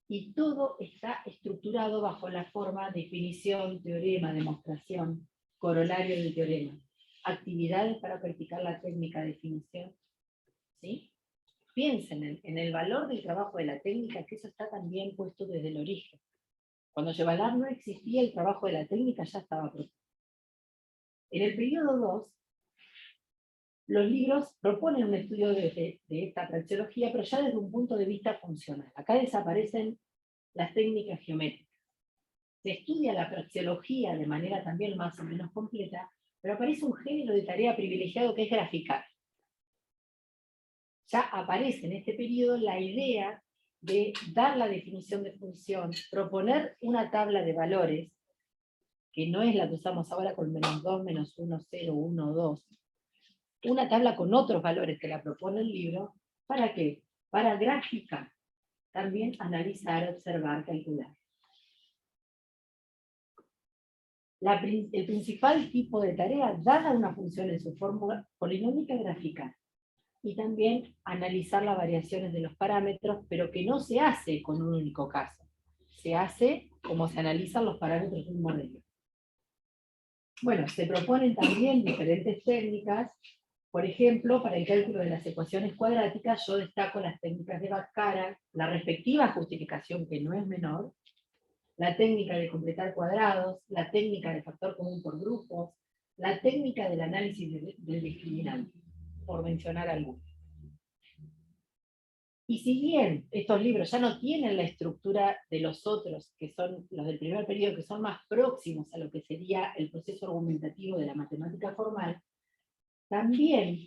y todo está estructurado bajo la forma definición, teorema, demostración, corolario del teorema, actividades para practicar la técnica de definición. ¿Sí? Piensen en el valor del trabajo de la técnica, que eso está también puesto desde el origen. Cuando Yevalar no existía, el trabajo de la técnica ya estaba puesto. En el periodo 2, los libros proponen un estudio de esta praxeología, pero ya desde un punto de vista funcional. Acá desaparecen las técnicas geométricas. Se estudia la praxeología de manera también más o menos completa, pero aparece un género de tarea privilegiado que es graficar. Ya aparece en este periodo la idea de dar la definición de función, proponer una tabla de valores, que no es la que usamos ahora con -2, -1, 0, 1, 2, una tabla con otros valores que la propone el libro. ¿Para qué? Para graficar, también analizar, observar, calcular. El principal tipo de tarea, dada una función en su fórmula polinómica, graficar. Y también analizar las variaciones de los parámetros, pero que no se hace con un único caso. Se hace como se analizan los parámetros de un modelo. Bueno, se proponen también diferentes técnicas Por ejemplo, para el cálculo de las ecuaciones cuadráticas, yo destaco las técnicas de Bhaskara, la respectiva justificación, que no es menor, la técnica de completar cuadrados, la técnica de factor común por grupos, la técnica del análisis del discriminante, por mencionar algunos. Y si bien estos libros ya no tienen la estructura de los otros, que son los del primer periodo, que son más próximos a lo que sería el proceso argumentativo de la matemática formal, también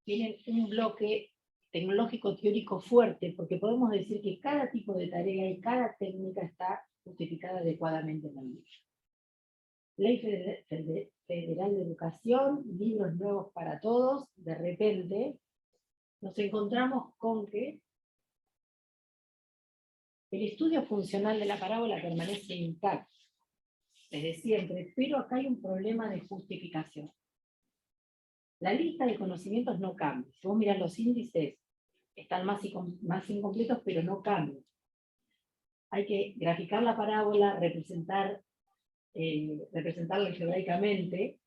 tienen un bloque tecnológico teórico fuerte, porque podemos decir que cada tipo de tarea y cada técnica está justificada adecuadamente en el libro. Ley Federal de Educación, libros nuevos para todos, de repente nos encontramos con que el estudio funcional de la parábola permanece intacto desde siempre, pero acá hay un problema de justificación. La lista de conocimientos no cambia. Si vos mirás los índices, están más incompletos, pero no cambian. Hay que graficar la parábola, representarla algebraicamente.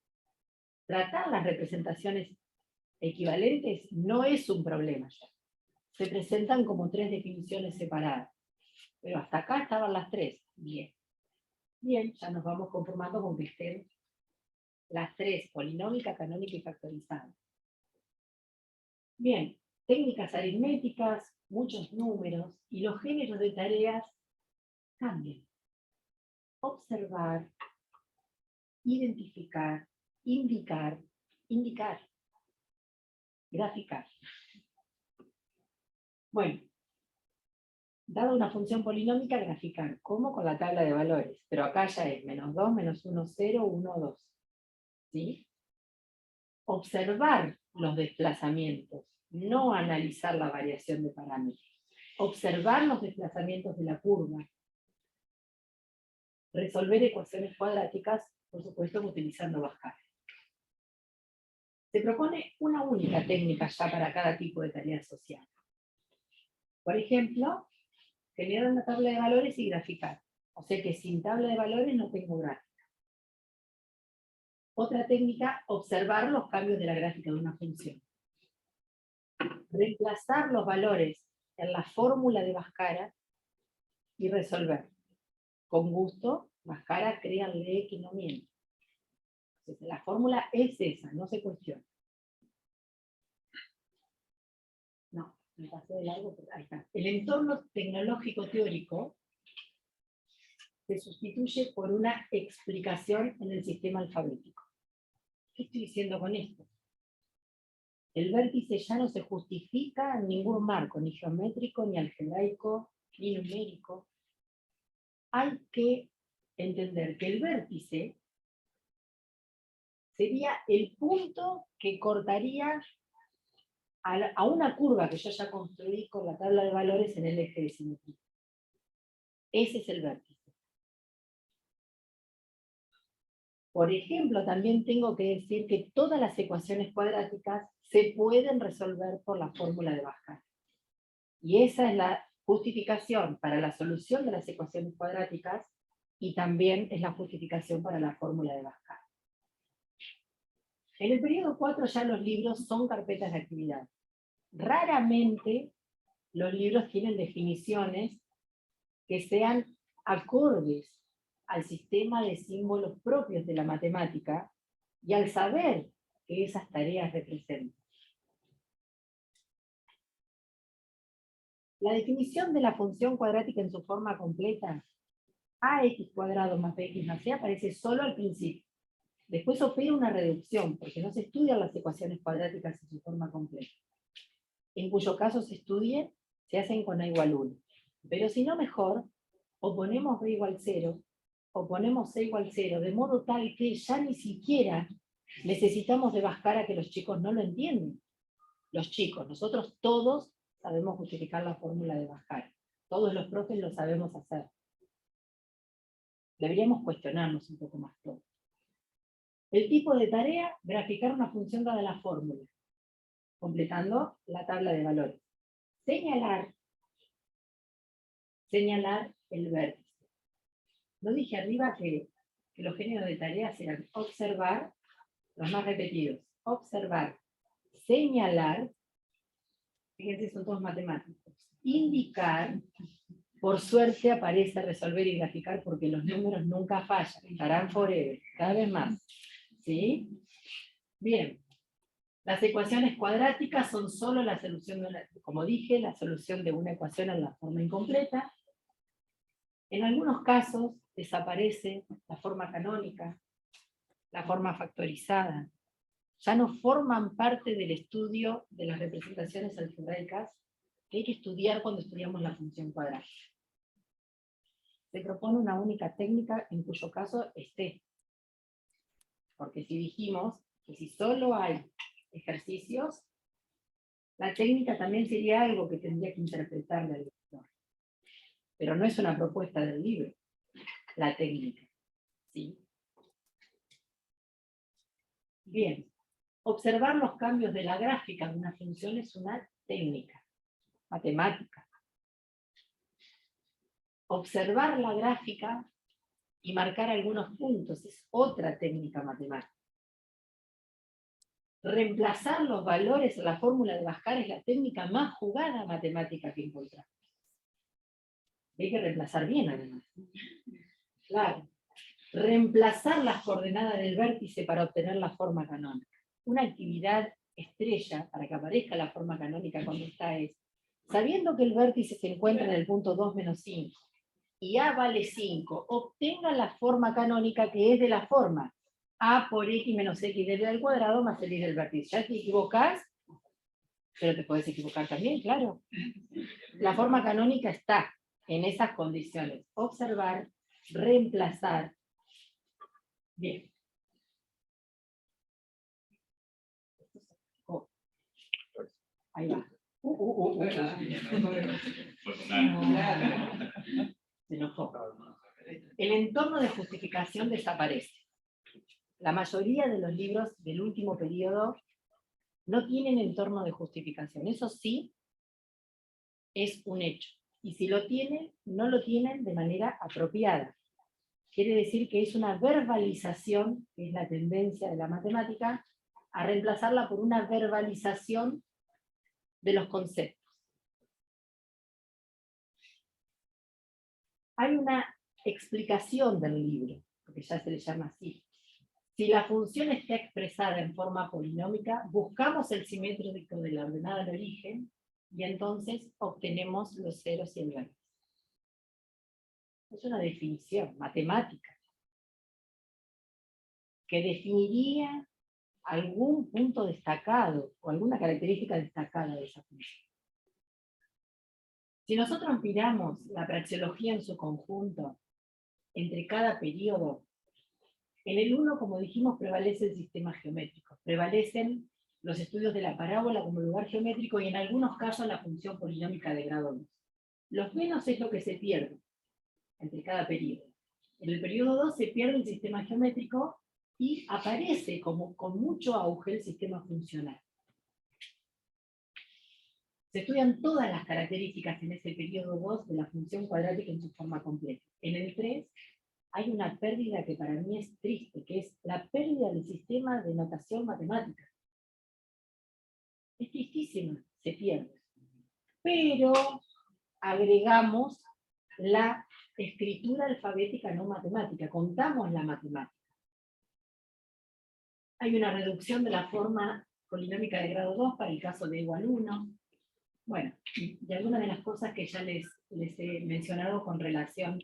Tratar las representaciones equivalentes no es un problema ya. Se presentan como tres definiciones separadas. Pero hasta acá estaban las tres. Bien. Bien, ya nos vamos conformando con que estén las tres, polinómica, canónica y factorizada. Bien, técnicas aritméticas, muchos números, y los géneros de tareas cambian. Observar, identificar, indicar, graficar. Bueno, dada una función polinómica, graficar, como con la tabla de valores, pero acá ya es -2, -1, 0, 1, 2. ¿Sí? Observar los desplazamientos, no analizar la variación de parámetros. Observar los desplazamientos de la curva. Resolver ecuaciones cuadráticas, por supuesto, utilizando Bhaskara. Se propone una única técnica ya para cada tipo de tarea social. Por ejemplo, generar una tabla de valores y graficar. O sea que sin tabla de valores no tengo gráfica. Otra técnica, observar los cambios de la gráfica de una función. Reemplazar los valores en la fórmula de Bhaskara y resolver. Con gusto, Bhaskara, créanle que no miente. Entonces, la fórmula es esa, no se cuestiona. No, me pasé de largo, pero ahí está. El entorno tecnológico teórico se sustituye por una explicación en el sistema alfabético. ¿Qué estoy diciendo con esto? El vértice ya no se justifica en ningún marco, ni geométrico, ni algebraico, ni numérico. Hay que entender que el vértice sería el punto que cortaría a una curva que yo ya construí con la tabla de valores en el eje de simetría. Ese es el vértice. Por ejemplo, también tengo que decir que todas las ecuaciones cuadráticas se pueden resolver por la fórmula de Bhaskara. Y esa es la justificación para la solución de las ecuaciones cuadráticas y también es la justificación para la fórmula de Bhaskara. En el periodo 4 ya los libros son carpetas de actividad. Raramente los libros tienen definiciones que sean acordes al sistema de símbolos propios de la matemática y al saber que esas tareas representan. La definición de la función cuadrática en su forma completa, ax cuadrado más bx más c, aparece solo al principio. Después opera una reducción, porque no se estudian las ecuaciones cuadráticas en su forma completa. En cuyo caso se estudie, se hacen con a igual 1. Pero si no, mejor, o ponemos b igual 0, o ponemos c igual 0, de modo tal que ya ni siquiera necesitamos de Bhaskara, que los chicos no lo entienden. Los chicos, nosotros todos sabemos justificar la fórmula de Bhaskara. Todos los profes lo sabemos hacer. Deberíamos cuestionarnos un poco más todo. El tipo de tarea, graficar una función dada la fórmula, completando la tabla de valores. Señalar el vértice. No dije arriba que los géneros de tareas eran observar, los más repetidos, observar, señalar, fíjense, son todos matemáticos, indicar, por suerte aparece resolver y graficar porque los números nunca fallan, estarán forever, cada vez más. ¿Sí? Bien. Las ecuaciones cuadráticas son solo la solución de una, como dije, la solución de una ecuación en la forma incompleta. En algunos casos desaparece la forma canónica, la forma factorizada. Ya no forman parte del estudio de las representaciones algebraicas que hay que estudiar cuando estudiamos la función cuadrática. Se propone una única técnica en cuyo caso esté. Porque si dijimos que si solo hay ejercicios, la técnica también sería algo que tendría que interpretar el lector. Pero no es una propuesta del libro, la técnica. ¿Sí? Bien, observar los cambios de la gráfica de una función es una técnica matemática. Observar la gráfica y marcar algunos puntos es otra técnica matemática. Reemplazar los valores en la fórmula de Bhaskara es la técnica más jugada matemática que encontramos. Hay que reemplazar bien, además. Claro. Reemplazar las coordenadas del vértice para obtener la forma canónica. Una actividad estrella para que aparezca la forma canónica cuando está es, sabiendo que el vértice se encuentra en el punto 2 menos 5, y A vale 5, obtenga la forma canónica que es de la forma A por X menos X deriva al cuadrado más el Y del vértice. Ya te equivocás, pero te puedes equivocar también, claro. La forma canónica está en esas condiciones. Observar, reemplazar. Bien. Oh. Ahí va. Se enojó. El entorno de justificación desaparece. La mayoría de los libros del último periodo no tienen entorno de justificación. Eso sí es un hecho. Y si lo tienen, no lo tienen de manera apropiada. Quiere decir que es una verbalización, que es la tendencia de la matemática, a reemplazarla por una verbalización de los conceptos. Hay una explicación del libro, porque ya se le llama así. Si la función está expresada en forma polinómica, buscamos el simétrico de la ordenada de origen, y entonces obtenemos los ceros y el vértice. Es una definición matemática, que definiría algún punto destacado, o alguna característica destacada de esa función. Si nosotros miramos la praxeología en su conjunto, entre cada periodo, en el 1, como dijimos, prevalece el sistema geométrico, prevalecen los estudios de la parábola como lugar geométrico y en algunos casos la función polinómica de grado 2. Los menos es lo que se pierde entre cada periodo. En el periodo 2 se pierde el sistema geométrico y aparece como con mucho auge el sistema funcional. Se estudian todas las características en ese periodo 2 de la función cuadrática en su forma completa. En el 3 hay una pérdida que para mí es triste, que es la pérdida del sistema de notación matemática. Es tristísima, se pierde. Pero agregamos la escritura alfabética no matemática, contamos la matemática. Hay una reducción de la forma polinómica de grado 2 para el caso de igual 1. Bueno, y algunas de las cosas que ya les he mencionado con relación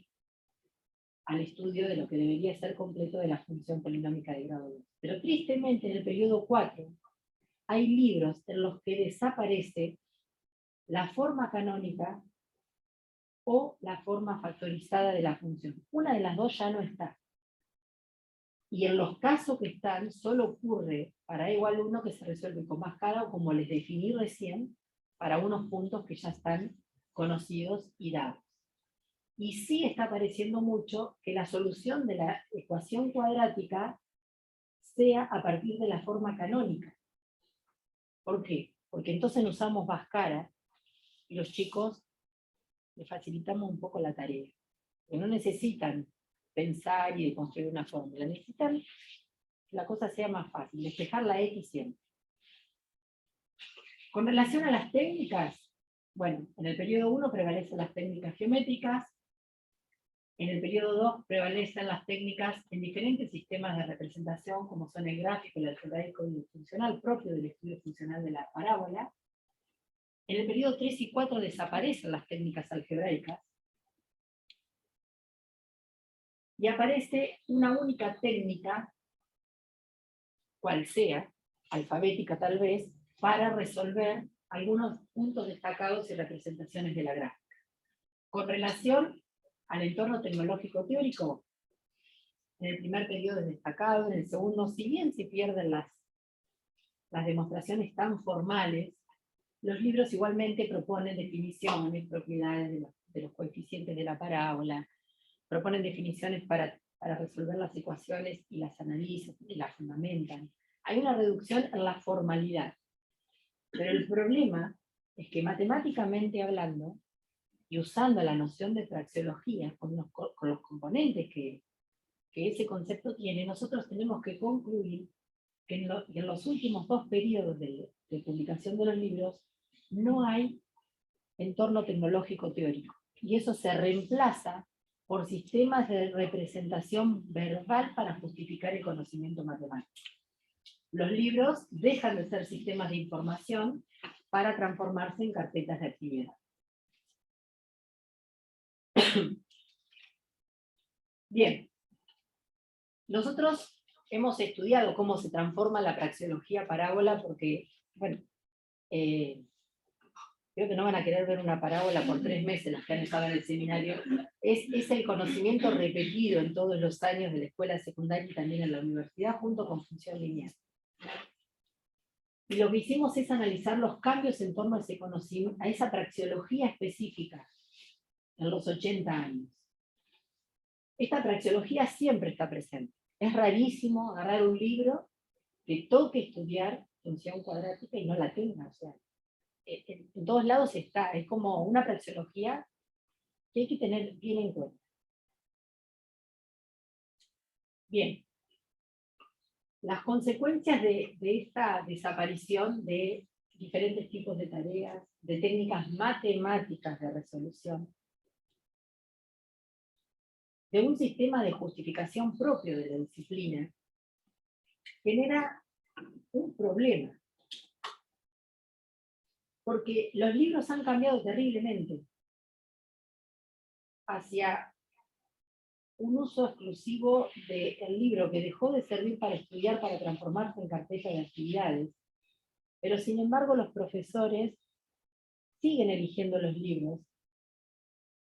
al estudio de lo que debería ser completo de la función polinómica de grado 2. Pero tristemente en el periodo 4 hay libros en los que desaparece la forma canónica o la forma factorizada de la función. Una de las dos ya no está. Y en los casos que están, solo ocurre para igual 1 que se resuelve con Bhaskara o como les definí recién, para unos puntos que ya están conocidos y dados. Y sí está apareciendo mucho que la solución de la ecuación cuadrática sea a partir de la forma canónica. ¿Por qué? Porque entonces usamos Bhaskara y los chicos les facilitamos un poco la tarea. Que no necesitan pensar y construir una fórmula, necesitan que la cosa sea más fácil, despejar la X siempre. Con relación a las técnicas, bueno, en el periodo 1 prevalecen las técnicas geométricas, en el periodo 2 prevalecen las técnicas en diferentes sistemas de representación, como son el gráfico, el algebraico y el funcional, propio del estudio funcional de la parábola. En el periodo 3 y 4 desaparecen las técnicas algebraicas, y aparece una única técnica, cual sea, alfabética tal vez, para resolver algunos puntos destacados y representaciones de la gráfica. Con relación al entorno tecnológico teórico, en el primer periodo es destacado, en el segundo, si bien se pierden las demostraciones tan formales, los libros igualmente proponen definiciones, propiedades de los coeficientes de la parábola, proponen definiciones para resolver las ecuaciones y las analizan y las fundamentan. Hay una reducción en la formalidad. Pero el problema es que matemáticamente hablando, y usando la noción de praxeología, con los componentes que ese concepto tiene, nosotros tenemos que concluir que en los últimos 2 periodos de publicación de los libros no hay entorno tecnológico teórico. Y eso se reemplaza por sistemas de representación verbal para justificar el conocimiento matemático. Los libros dejan de ser sistemas de información para transformarse en carpetas de actividad. Bien, nosotros hemos estudiado cómo se transforma la praxeología parábola porque, bueno, creo que no van a querer ver una parábola por 3 meses los que han estado en el seminario. Es el conocimiento repetido en todos los años de la escuela secundaria y también en la universidad, junto con función lineal. Y lo que hicimos es analizar los cambios en torno a ese conocimiento, a esa praxeología específica en los 80 años. Esta praxeología siempre está presente. Es rarísimo agarrar un libro que toque estudiar función cuadrática y no la tenga. O sea, en todos lados está. Es como una praxeología que hay que tener bien en cuenta. Bien. Las consecuencias de esta desaparición de diferentes tipos de tareas, de técnicas matemáticas de resolución, de un sistema de justificación propio de la disciplina, genera un problema. Porque los libros han cambiado terriblemente hacia un uso exclusivo del libro que dejó de servir para estudiar, para transformarse en carpeta de actividades. Pero sin embargo los profesores siguen eligiendo los libros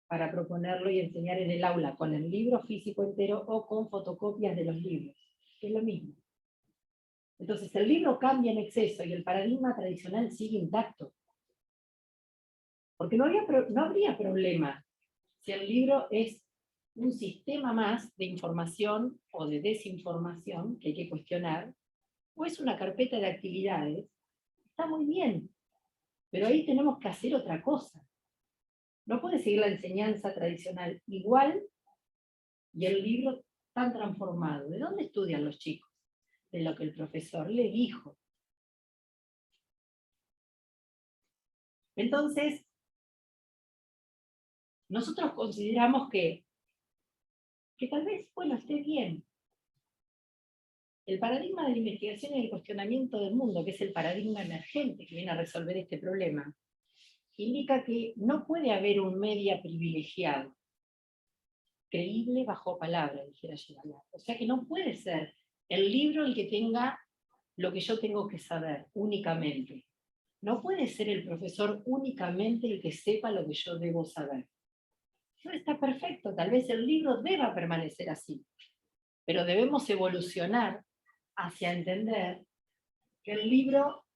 para proponerlo y enseñar en el aula con el libro físico entero o con fotocopias de los libros, que es lo mismo. Entonces el libro cambia en exceso y el paradigma tradicional sigue intacto. Porque no habría problema si el libro es un sistema más de información o de desinformación que hay que cuestionar, o es una carpeta de actividades. Está muy bien, pero ahí tenemos que hacer otra cosa. No puede seguir la enseñanza tradicional igual y el libro tan transformado. ¿De dónde estudian los chicos? De lo que el profesor le dijo. Entonces, nosotros consideramos que tal vez, bueno, esté bien. El paradigma de la investigación y el cuestionamiento del mundo, que es el paradigma emergente que viene a resolver este problema, indica que no puede haber un media privilegiado, creíble bajo palabra, dijera Girard. O sea que no puede ser el libro el que tenga lo que yo tengo que saber únicamente. No puede ser el profesor únicamente el que sepa lo que yo debo saber. No está perfecto, tal vez el libro deba permanecer así, pero debemos evolucionar hacia entender que el libro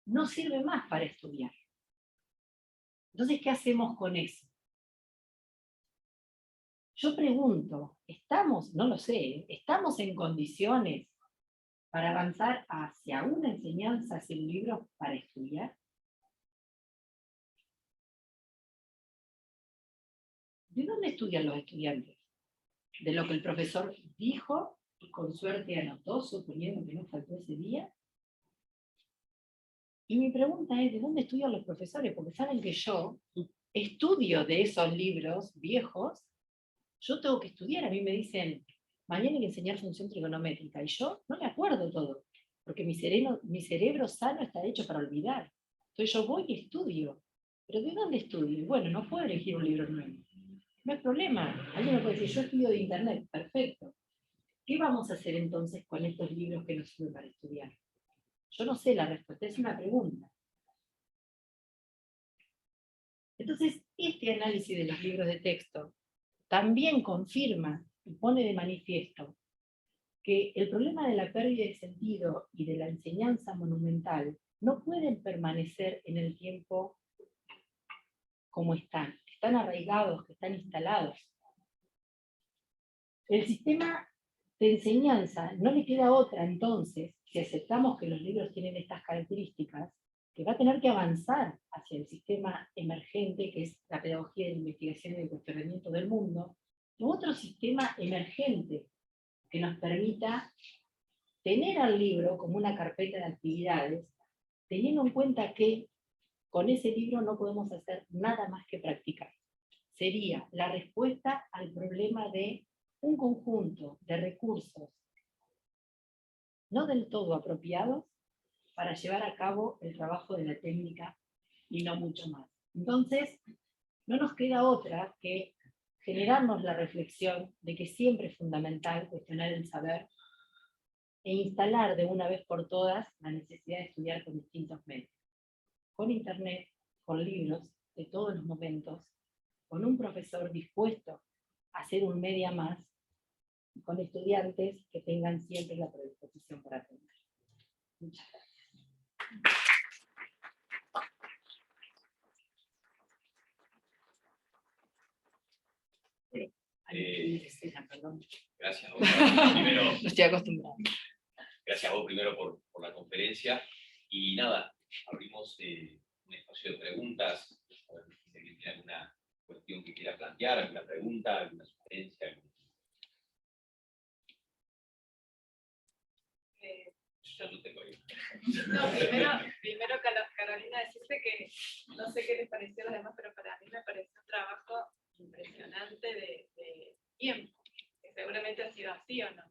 no sirve más para estudiar. Entonces, ¿qué hacemos con eso? Yo pregunto, no lo sé, ¿estamos en condiciones para avanzar hacia una enseñanza sin libros para estudiar? ¿De dónde estudian los estudiantes? ¿De lo que el profesor dijo y con suerte anotó, suponiendo que no faltó ese día? Y mi pregunta es, ¿de dónde estudian los profesores? Porque saben que yo estudio de esos libros viejos, yo tengo que estudiar, a mí me dicen, mañana hay que enseñar función trigonométrica, y yo no me acuerdo todo, porque mi cerebro sano está hecho para olvidar. Entonces yo voy y estudio. ¿Pero de dónde estudio? Y bueno, no puedo elegir un libro nuevo. No hay problema. Alguien me puede decir, yo estudio de internet, perfecto. ¿Qué vamos a hacer entonces con estos libros que nos sirven para estudiar? Yo no sé la respuesta, es una pregunta. Entonces, este análisis de los libros de texto también confirma y pone de manifiesto que el problema de la pérdida de sentido y de la enseñanza monumental no pueden permanecer en el tiempo como están arraigados, que están instalados. El sistema de enseñanza no le queda otra entonces, si aceptamos que los libros tienen estas características, que va a tener que avanzar hacia el sistema emergente, que es la pedagogía de la investigación y del cuestionamiento del mundo, u otro sistema emergente que nos permita tener al libro como una carpeta de actividades, teniendo en cuenta que con ese libro no podemos hacer nada más que practicar. Sería la respuesta al problema de un conjunto de recursos no del todo apropiados para llevar a cabo el trabajo de la técnica y no mucho más. Entonces, no nos queda otra que generarnos la reflexión de que siempre es fundamental cuestionar el saber e instalar de una vez por todas la necesidad de estudiar con distintos medios. Con internet, con libros de todos los momentos, con un profesor dispuesto a hacer un media más, y con estudiantes que tengan siempre la predisposición para aprender. Muchas gracias. Gracias a vos, primero, no estoy acostumbrado. Gracias a vos primero por la conferencia. Y nada, abrimos un espacio de preguntas. A ver si alguien tiene alguna cuestión que quiera plantear, alguna pregunta, alguna sugerencia. Yo no tengo ahí. No, primero Carolina, decirte que no sé qué les pareció a los demás, pero para mí me pareció un trabajo impresionante de tiempo, que seguramente ha sido así o no.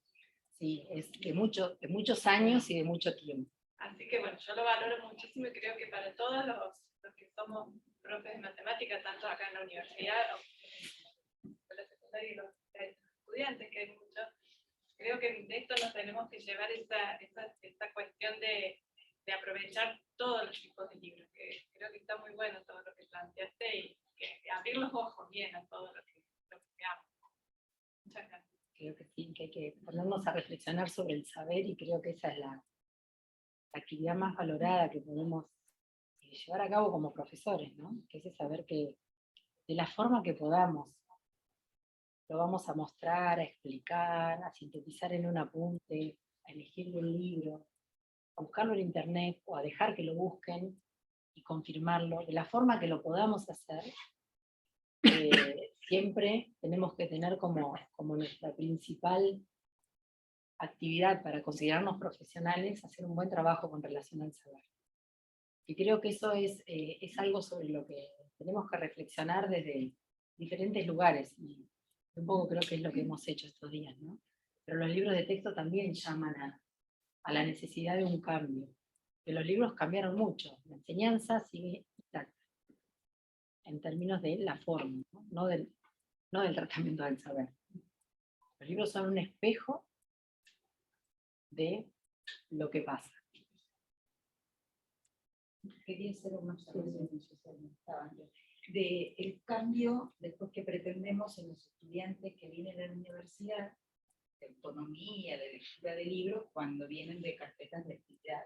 Sí, es de muchos años y de mucho tiempo. Así que bueno, yo lo valoro muchísimo y creo que para todos los que somos profes de matemáticas, tanto acá en la universidad o en la secundaria y los estudiantes, que hay muchos, creo que de esto nos tenemos que llevar esta cuestión de aprovechar todos los tipos de libros, que creo que está muy bueno todo lo que planteaste y que abrir los ojos bien a todo lo que hagamos. Muchas gracias. Creo que sí, que hay que ponernos a reflexionar sobre el saber y creo que esa es la actividad más valorada que podemos llevar a cabo como profesores, ¿no? Que es el saber que de la forma que podamos lo vamos a mostrar, a explicar, a sintetizar en un apunte, a elegir un libro, a buscarlo en internet o a dejar que lo busquen y confirmarlo, de la forma que lo podamos hacer, siempre tenemos que tener como nuestra principal actividad para considerarnos profesionales, hacer un buen trabajo con relación al saber. Y creo que eso es algo sobre lo que tenemos que reflexionar desde diferentes lugares, y un poco creo que es lo que hemos hecho estos días, ¿no? Pero los libros de texto también llaman a la necesidad de un cambio. Que los libros cambiaron mucho, la enseñanza sigue intacta, en términos de la forma, ¿no? No del tratamiento del saber. Los libros son un espejo de lo que pasa. Quería hacer una observación del cambio después que pretendemos en los estudiantes que vienen a la universidad, de autonomía, de lectura de libros, cuando vienen de carpetas de actividad.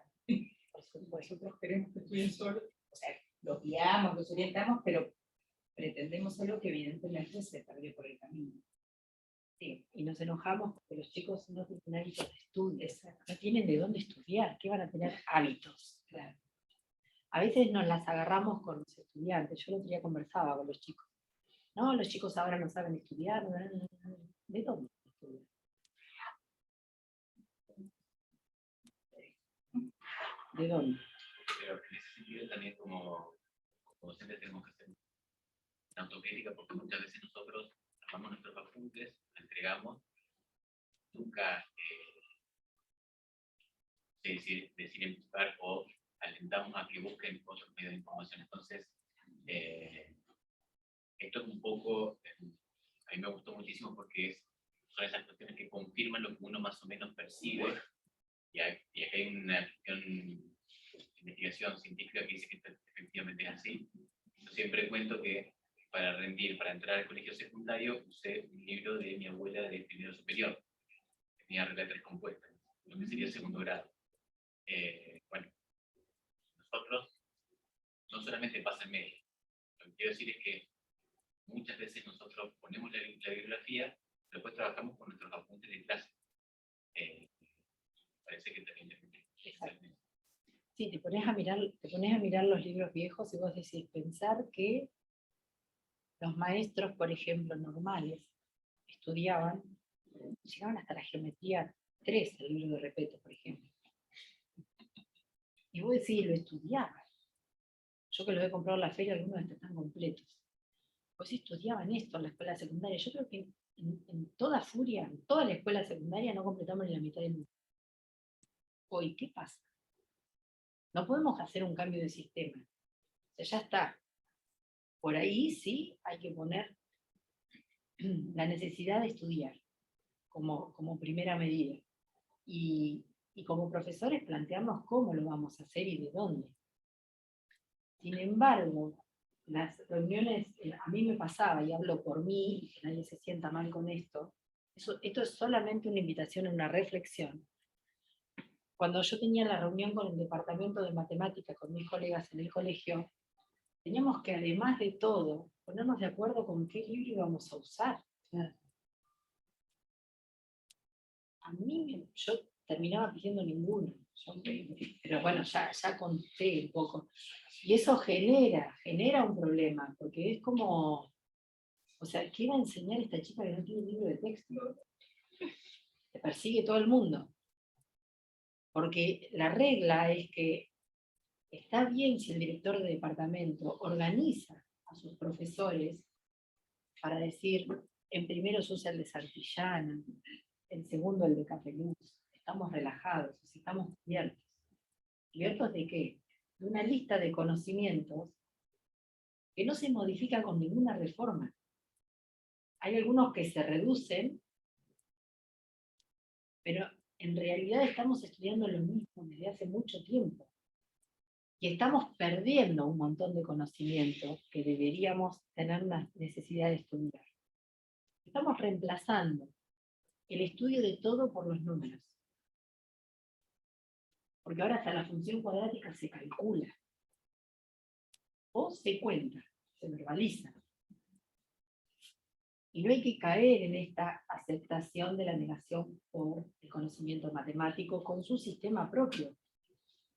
Por supuesto, nosotros queremos que estudien solos, o sea, los guiamos, los orientamos, pero pretendemos algo que evidentemente se perdió por el camino. Sí, y nos enojamos porque los chicos no tienen hábitos de estudio, no tienen de dónde estudiar, ¿qué van a tener hábitos? Claro. A veces nos las agarramos con los estudiantes, yo el otro día conversaba con los chicos. No, los chicos ahora no saben estudiar, ¿de dónde estudian? ¿De dónde? Pero en ese sentido también como docentes tenemos que hacer una autocrítica porque muchas veces nosotros armamos nuestros apuntes, entregamos, nunca deciden buscar o alentamos a que busquen otros medios de información. Entonces, esto es un poco, a mí me gustó muchísimo porque son esas cuestiones que confirman lo que uno más o menos percibe, y aquí hay una investigación científica que dice que esto efectivamente es así. Yo siempre cuento que para entrar al colegio secundario, usé un libro de mi abuela de primero superior, tenía regla de tres compuestas, lo que sería el segundo grado. Bueno, nosotros no solamente pasa en medio, lo que quiero decir es que muchas veces nosotros ponemos la bibliografía, pero después trabajamos con nuestros apuntes de clase. Parece que también Sí, te pones a mirar los libros viejos y vos decís, pensar que los maestros, por ejemplo, normales, estudiaban, llegaban hasta la geometría 3, el libro de Repeto, por ejemplo. Y vos decís, lo estudiaban. Yo que los he comprado en la feria, algunos están completos. Pues estudiaban esto en la escuela secundaria. Yo creo que en toda furia, en toda la escuela secundaria no completamos ni la mitad del mundo. Hoy, ¿qué pasa? No podemos hacer un cambio de sistema. O sea, ya está. Por ahí sí hay que poner la necesidad de estudiar como primera medida. Y como profesores plantearnos cómo lo vamos a hacer y de dónde. Sin embargo, las reuniones, a mí me pasaba, y hablo por mí, y que nadie se sienta mal con esto, esto es solamente una invitación a una reflexión. Cuando yo tenía la reunión con el departamento de matemática, con mis colegas en el colegio, teníamos que, además de todo, ponernos de acuerdo con qué libro íbamos a usar. A mí, yo terminaba pidiendo ninguno, pero bueno, ya conté un poco. Y eso genera un problema, porque es como, o sea, ¿qué va a enseñar esta chica que no tiene un libro de texto? Te persigue todo el mundo. Porque la regla es que está bien si el director de departamento organiza a sus profesores para decir, en primero se usa el de Santillana, en segundo el de Capeluz, estamos relajados, estamos cubiertos. ¿Cubiertos de qué? De una lista de conocimientos que no se modifica con ninguna reforma. Hay algunos que se reducen, pero en realidad estamos estudiando lo mismo desde hace mucho tiempo. Y estamos perdiendo un montón de conocimientos que deberíamos tener una necesidad de estudiar. Estamos reemplazando el estudio de todo por los números. Porque ahora hasta la función cuadrática se calcula. O se cuenta, se verbaliza. Y no hay que caer en esta aceptación de la negación por el conocimiento matemático con su sistema propio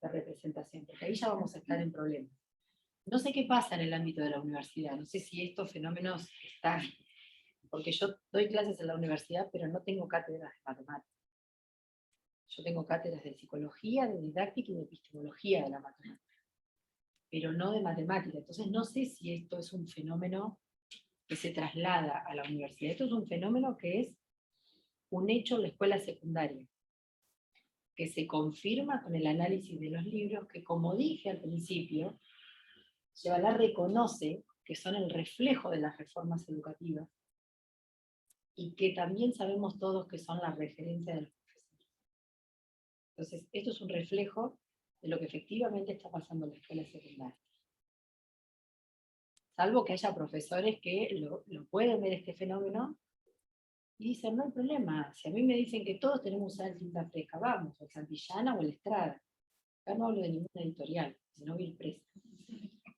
de representación, porque ahí ya vamos a estar en problemas. No sé qué pasa en el ámbito de la universidad, no sé si estos fenómenos están, porque yo doy clases en la universidad, pero no tengo cátedras de matemáticas. Yo tengo cátedras de psicología, de didáctica y de epistemología de la matemática, pero no de matemática. Entonces no sé si esto es un fenómeno que se traslada a la universidad. Esto es un fenómeno que es un hecho en la escuela secundaria, que se confirma con el análisis de los libros, que como dije al principio, Shebalá reconoce que son el reflejo de las reformas educativas, y que también sabemos todos que son la referencia de los profesores. Entonces, esto es un reflejo de lo que efectivamente está pasando en la escuela secundaria. Salvo que haya profesores que lo pueden ver este fenómeno y dicen, no hay problema, si a mí me dicen que todos tenemos que usar tinta fresca, vamos, o Santillana o el Estrada. Acá no hablo de ninguna editorial, si no voy a ir presa.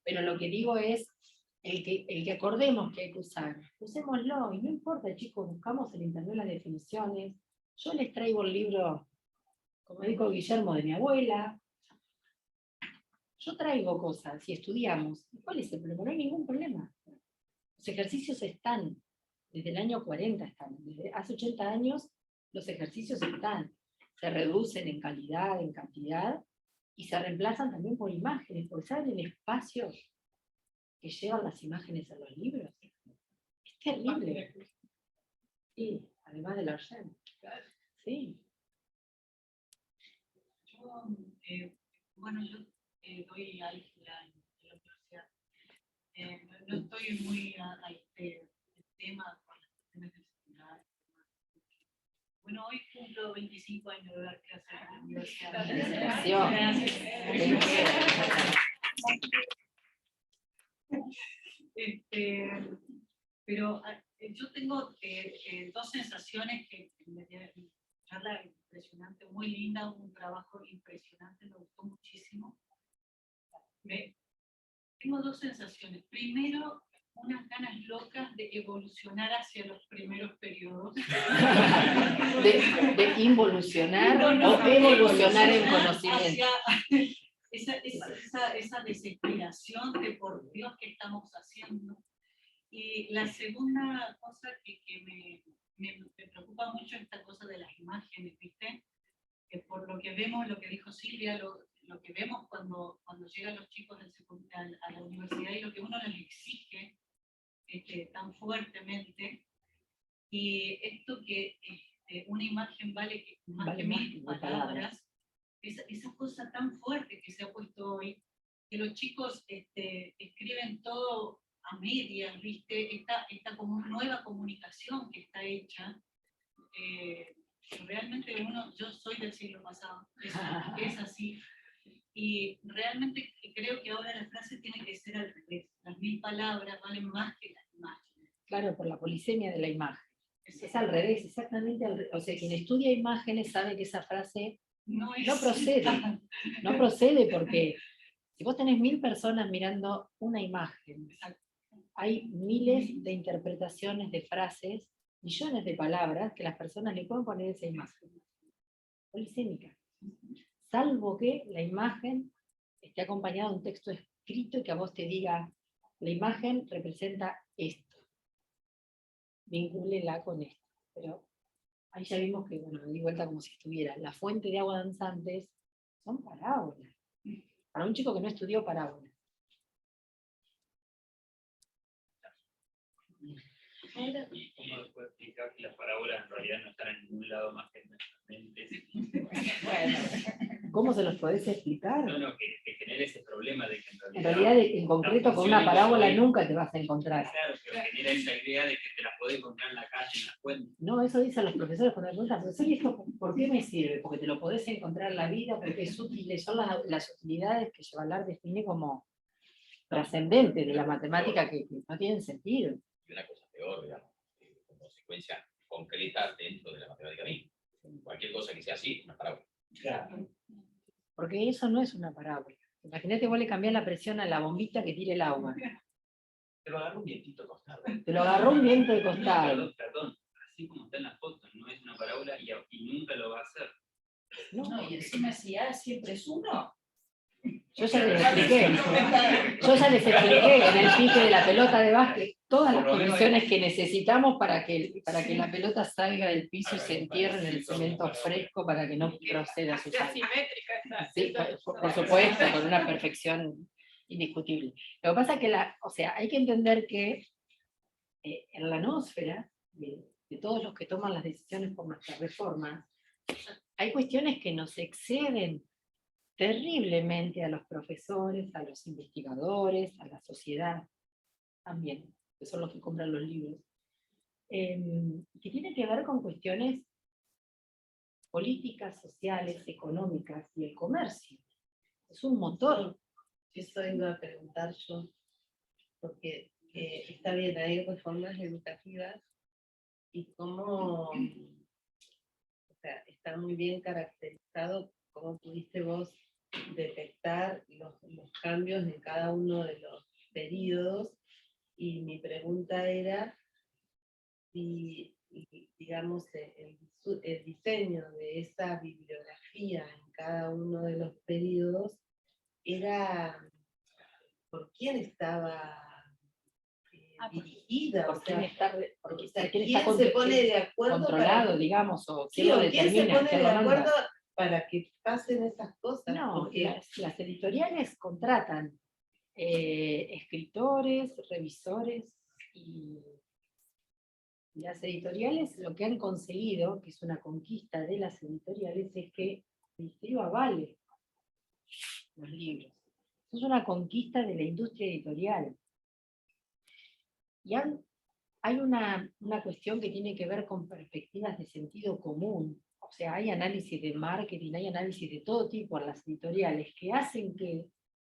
Pero lo que digo es, el que acordemos que hay que usar, usémoslo, y no importa, chicos, buscamos en internet las definiciones. Yo les traigo el libro, como dijo Guillermo, de mi abuela. Yo traigo cosas y estudiamos. ¿Cuál es el problema? No hay ningún problema. Los ejercicios están, desde el año 40 están, desde hace 80 años los ejercicios están. Se reducen en calidad, en cantidad, y se reemplazan también por imágenes, porque ¿saben el espacio que llevan las imágenes a los libros? Es terrible. Sí, además de la Orsén. Sí. Yo, bueno, yo doy álgebra en la universidad. No estoy muy al tema con las cuestiones de seguridad. Bueno, hoy cumplo 25 años de dar clases en la universidad. Pero yo tengo dos sensaciones que me charla impresionante, muy linda, un trabajo impresionante, me gustó muchísimo. Tengo dos sensaciones. Primero, unas ganas locas de evolucionar hacia los primeros periodos. De involucionar o evolucionar en conocimiento. Esa desesperación de por Dios que estamos haciendo. Y la segunda cosa que me preocupa mucho es esta cosa de las imágenes, ¿viste? Que por lo que vemos, lo que dijo Silvia, lo que vemos cuando llegan los chicos a la universidad y lo que uno les exige tan fuertemente, y esto que una imagen vale más que 1000 palabras, esa cosa tan fuerte que se ha puesto hoy, que los chicos escriben todo a medias, ¿viste? Esta como nueva comunicación que está hecha, realmente yo soy del siglo pasado, es así, y realmente creo que ahora la frase tiene que ser al revés, las 1000 palabras valen más que las imágenes. Claro, por la polisemia de la imagen. Es al revés, exactamente al revés. O sea, quien estudia imágenes sabe que esa frase no procede. No procede porque si vos tenés 1000 personas mirando una imagen, hay miles de interpretaciones de frases, millones de palabras que las personas le pueden poner a esa imagen. Polisémica. Salvo que la imagen esté acompañada de un texto escrito y que a vos te diga, la imagen representa esto. Vincúlela con esto. Pero ahí ya vimos que, bueno, me di vuelta como si estuviera. La fuente de agua danzantes son parábolas. Para un chico que no estudió parábolas. ¿Y cómo puede explicar que las parábolas en realidad no están en ningún lado más que en nuestras mentes? Bueno, ¿cómo se los podés explicar? No, que genere ese problema de que En realidad, en concreto, con una parábola nunca te vas a encontrar. Claro, pero genera esa idea de que te las podés encontrar en la calle, en las fuentes. No, eso dicen los profesores cuando me preguntan, profesor, ¿y esto por qué me sirve? Porque te lo podés encontrar en la vida, porque es útil, son las utilidades que Chevalard define como trascendentes de la matemática que no tienen sentido. Y una cosa peor, digamos, como secuencia concreta dentro de la matemática misma. Cualquier cosa que sea así, una parábola. Claro. Porque eso no es una parábola. Imagínate, vos le cambiás la presión a la bombita que tire el agua. Te lo agarró un vientito costado. Te lo agarró un viento de costado. Perdón, así como está en la foto, no es una parábola y nunca lo va a hacer. No, y encima si A siempre es 1. Yo ya les expliqué. En el pique de la pelota de básquet todas las condiciones que necesitamos para que la pelota salga del piso y se entierre en el cemento fresco para que no proceda a su salida. Asimétrica está. Sí, por supuesto, con una perfección indiscutible. Lo que pasa es que hay que entender que en la noósfera, de todos los que toman las decisiones por nuestras reformas, hay cuestiones que nos exceden terriblemente a los profesores, a los investigadores, a la sociedad también, que son los que compran los libros, que tienen que ver con cuestiones políticas, sociales, económicas y el comercio. Es un motor. Eso vengo a preguntar yo, porque está bien, hay reformas educativas y cómo, o sea, está muy bien caracterizado cómo pudiste vos detectar los cambios en cada uno de los periodos, y mi pregunta era si, digamos, el diseño de esa bibliografía en cada uno de los periodos era por quién estaba dirigida, o sea, ¿quién ¿quién se pone de acuerdo controlado, para, digamos, o quién sí, lo o quién se determina? pone de acuerdo para que pasen esas cosas. No, porque las editoriales contratan escritores, revisores, y las editoriales lo que han conseguido, que es una conquista de las editoriales, es que el ministerio avale los libros. Eso es una conquista de la industria editorial. Y hay una cuestión que tiene que ver con perspectivas de sentido común. O sea, hay análisis de marketing, hay análisis de todo tipo en las editoriales que hacen que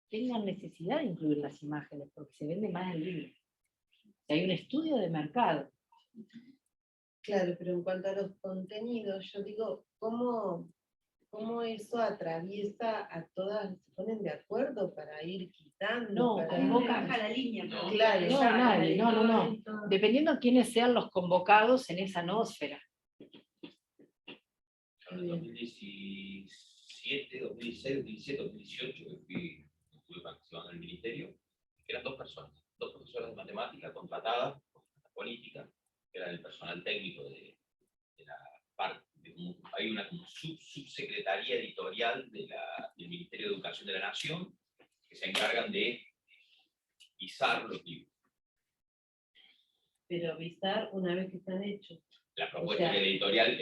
tengan necesidad de incluir las imágenes, porque se vende más el libro. Hay un estudio de mercado. claro, pero en cuanto a los contenidos, yo digo, ¿cómo eso atraviesa a todas? ¿Se ponen de acuerdo para ir quitando? No, para- convocan. Baja la línea. No, claro, No, nadie, no. Dependiendo de quiénes sean los convocados en esa nósfera. En el 2017, 2016, 2017, 2018, que estuve participando en el ministerio, que eran dos personas, dos profesoras de matemática contratadas por la política, que eran el personal técnico de la parte, hay una como subsecretaría editorial del Ministerio de Educación de la Nación, que se encargan de pisar los libros. Pero avisar una vez que están hechos. La propuesta O sea, de la editorial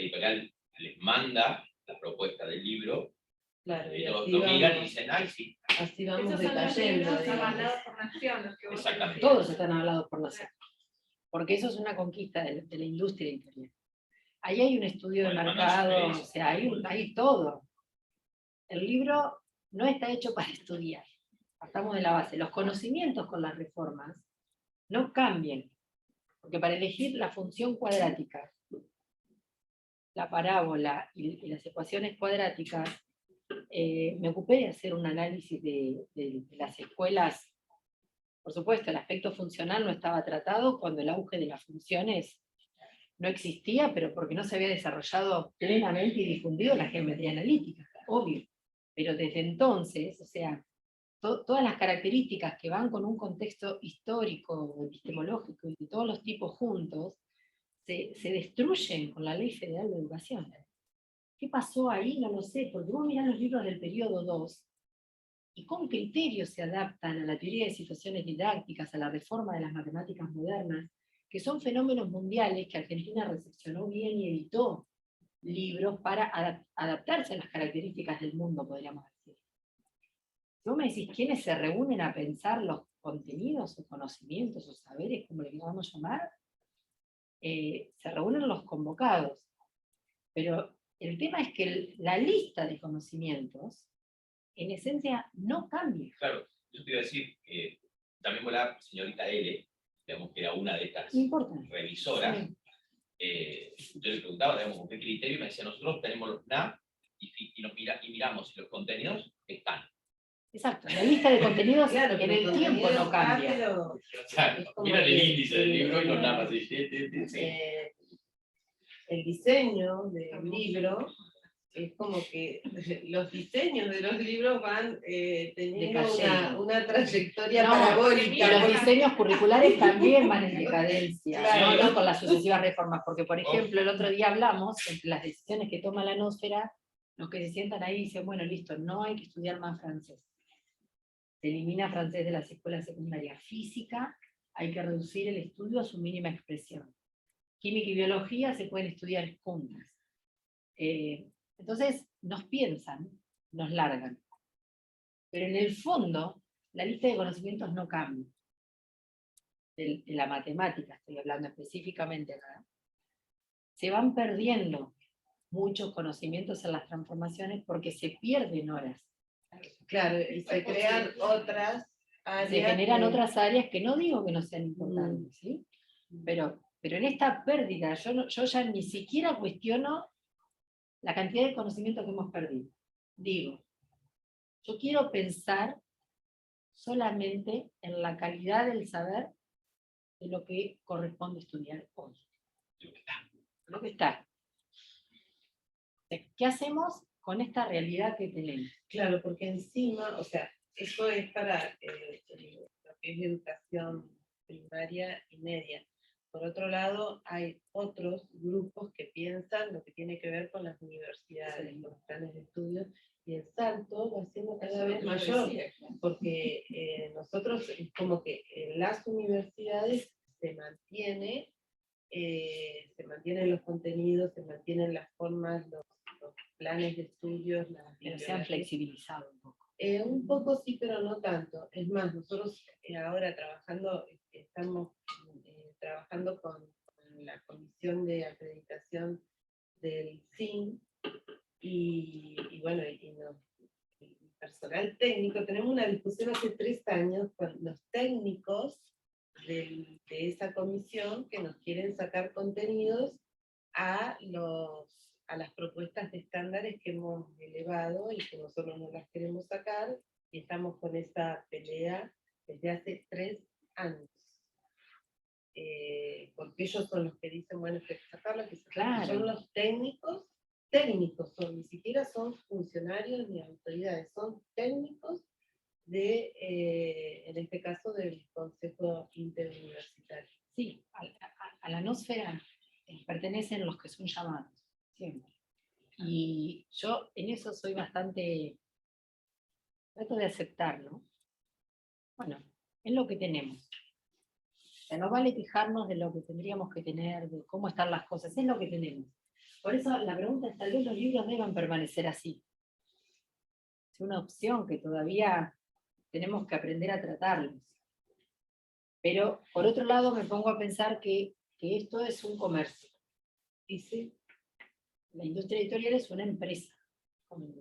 les manda la propuesta del libro, Claro, y ellos así lo miran y vamos, dicen, ay, sí, así vamos Esos son los decayendo. libros digamos. avalados por Nación, los que vos Exactamente. decías. Todos están hablados por la SEP. Porque eso es una conquista de la industria editorial. Ahí hay un estudio de Bueno, mercado, o experiencia. sea, hay todo. El libro no está hecho para estudiar. Partamos de la base. Los conocimientos con las reformas no cambian. Porque para elegir la función cuadrática, la parábola y las ecuaciones cuadráticas, me ocupé de hacer un análisis de las escuelas. Por supuesto, el aspecto funcional no estaba tratado cuando el auge de las funciones no existía, pero porque no se había desarrollado plenamente y difundido la geometría analítica, obvio. Pero desde entonces, o sea, todas las características que van con un contexto histórico, epistemológico y de todos los tipos juntos, se destruyen con la Ley Federal de Educación. ¿Qué pasó ahí? No lo sé, porque vos mirás los libros del periodo 2, y con criterio se adaptan a la teoría de situaciones didácticas, a la reforma de las matemáticas modernas, que son fenómenos mundiales que Argentina recepcionó bien y editó libros para adaptarse a las características del mundo, podríamos decir. Si vos me decís quiénes se reúnen a pensar los contenidos o conocimientos o saberes, como le queramos llamar, se reúnen los convocados. Pero el tema es que la lista de conocimientos, en esencia, no cambia. claro, yo te iba a decir que también la señorita L, digamos que era una de estas No importa. revisoras, Sí. yo le preguntaba, digamos, con qué criterio, y me decía, nosotros tenemos los NAP y miramos si los contenidos están. Exacto, la lista de contenidos Claro, en pero el tiempo contenido no cambia. está, pero, Exacto, es como miran el que índice del libro y los NAP así. Sí. El diseño del libro es como que los diseños de los libros van teniendo Decayendo. una trayectoria No, parabólica. Y los diseños curriculares también van en decadencia, Claro. no con las sucesivas reformas, porque por ejemplo el otro día hablamos, entre las decisiones que toma la Nósfera, los que se sientan ahí dicen, bueno, listo, no hay que estudiar más francés. Se elimina francés de las escuelas secundarias. Física, hay que reducir el estudio a su mínima expresión. Química y biología se pueden estudiar juntas. Entonces nos piensan, nos largan. Pero en el fondo, la lista de conocimientos no cambia. De la matemática, estoy hablando específicamente acá. Se van perdiendo muchos conocimientos en las transformaciones porque se pierden horas. Claro, y se crean otras áreas. Se generan que- otras áreas que no digo que no sean importantes, ¿sí? Pero en esta pérdida, yo ya ni siquiera cuestiono la cantidad de conocimiento que hemos perdido. Digo, yo quiero pensar solamente en la calidad del saber de lo que corresponde estudiar hoy. Lo que está. ¿Qué hacemos con esta realidad que tenemos? Claro, porque encima, o sea, eso es para lo que es educación primaria y media. Por otro lado, hay otros grupos que piensan lo que tiene que ver con las universidades, con los planes de estudio, y el salto va siendo cada vez mayor, porque nosotros es como que en las universidades se mantienen los contenidos, se mantienen las formas, los planes de estudios, las Pero se han flexibilizado un poco. un poco sí, pero no tanto. Es más, nosotros ahora estamos trabajando con la comisión de acreditación del CIN y bueno, el personal técnico, tenemos una discusión hace 3 años con los técnicos de esa comisión que nos quieren sacar contenidos a las propuestas de estándares que hemos elevado y que nosotros no las queremos sacar, y estamos con esa pelea desde hace 3 años. Porque ellos son los que dicen, bueno, hay que sacarlo, hay que sacarlo. Claro. Son los técnicos son, ni siquiera son funcionarios ni autoridades, son técnicos en este caso, del Consejo Interuniversitario. Sí, a la nosfera pertenecen los que son llamados, siempre. Y yo en eso soy bastante, trato de aceptarlo. Bueno, es lo que tenemos. O sea, no vale quejarnos de lo que tendríamos que tener, de cómo están las cosas, es lo que tenemos. Por eso la pregunta es, tal vez los libros deban permanecer así. Es una opción que todavía tenemos que aprender a tratarlos. Pero, por otro lado, me pongo a pensar que esto es un comercio. Y sí, la industria editorial es una empresa, con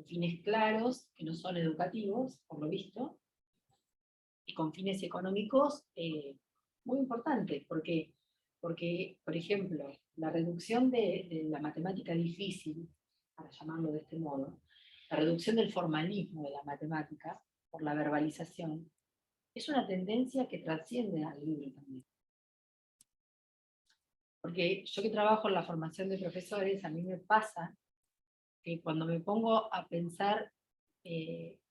fines claros, que no son educativos, por lo visto, y con fines económicos muy importantes, porque, por ejemplo, la reducción de la matemática difícil, para llamarlo de este modo, la reducción del formalismo de la matemática, por la verbalización, es una tendencia que trasciende al libro también. Porque yo que trabajo en la formación de profesores, a mí me pasa que cuando me pongo a pensar,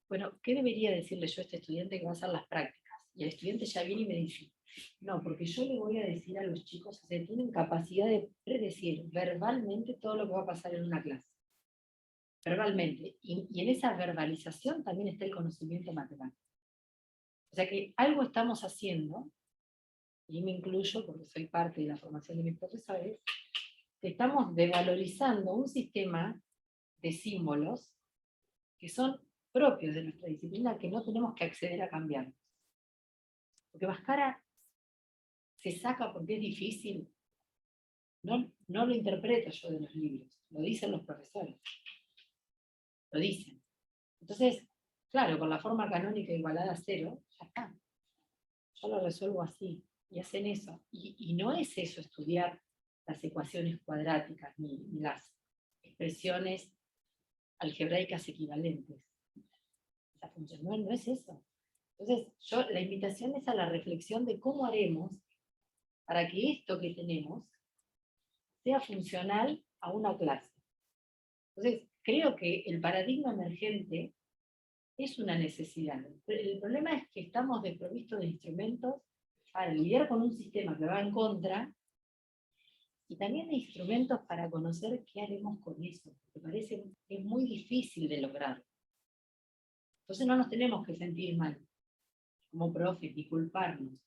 bueno, ¿qué debería decirle yo a este estudiante que va a hacer las prácticas? Y el estudiante ya viene y me dice, no, porque yo le voy a decir a los chicos, o sea, tienen capacidad de predecir verbalmente todo lo que va a pasar en una clase. Verbalmente. Y en esa verbalización también está el conocimiento matemático. O sea que algo estamos haciendo, y me incluyo porque soy parte de la formación de mis profesores, que estamos devalorizando un sistema de símbolos que son propios de nuestra disciplina, que no tenemos que acceder a cambiar. Porque Bhaskara se saca porque es difícil. No lo interpreto yo de los libros, lo dicen los profesores. Lo dicen. Entonces, claro, con la forma canónica igualada a 0, ya está. Yo lo resuelvo así, y hacen eso. Y no es eso estudiar las ecuaciones cuadráticas, ni las expresiones algebraicas equivalentes. Esa función no es eso. Entonces, la invitación es a la reflexión de cómo haremos para que esto que tenemos sea funcional a una clase. Entonces, creo que el paradigma emergente es una necesidad. El problema es que estamos desprovistos de instrumentos para lidiar con un sistema que va en contra, y también de instrumentos para conocer qué haremos con eso, porque parece que es muy difícil de lograr. Entonces no nos tenemos que sentir mal como profes y culparnos.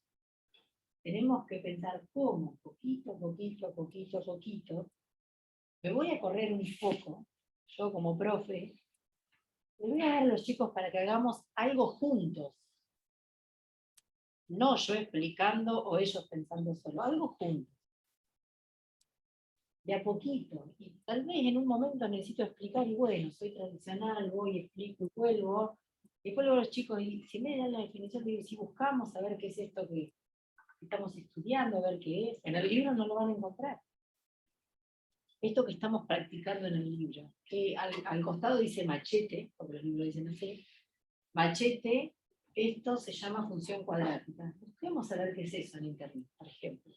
Tenemos que pensar cómo, poquito, me voy a correr un poco, yo como profe, le voy a dar a los chicos para que hagamos algo juntos. No yo explicando o ellos pensando solo, algo juntos. De a poquito. Y tal vez en un momento necesito explicar y bueno, soy tradicional, voy, explico y vuelvo. Después luego los chicos, y si me dan la definición, digo, si buscamos a ver qué es esto que estamos estudiando, a ver qué es. En el libro no lo van a encontrar. Esto que estamos practicando en el libro, que al costado dice machete, porque los libros dicen así, machete, esto se llama función cuadrática. Busquemos a ver qué es eso en internet, por ejemplo.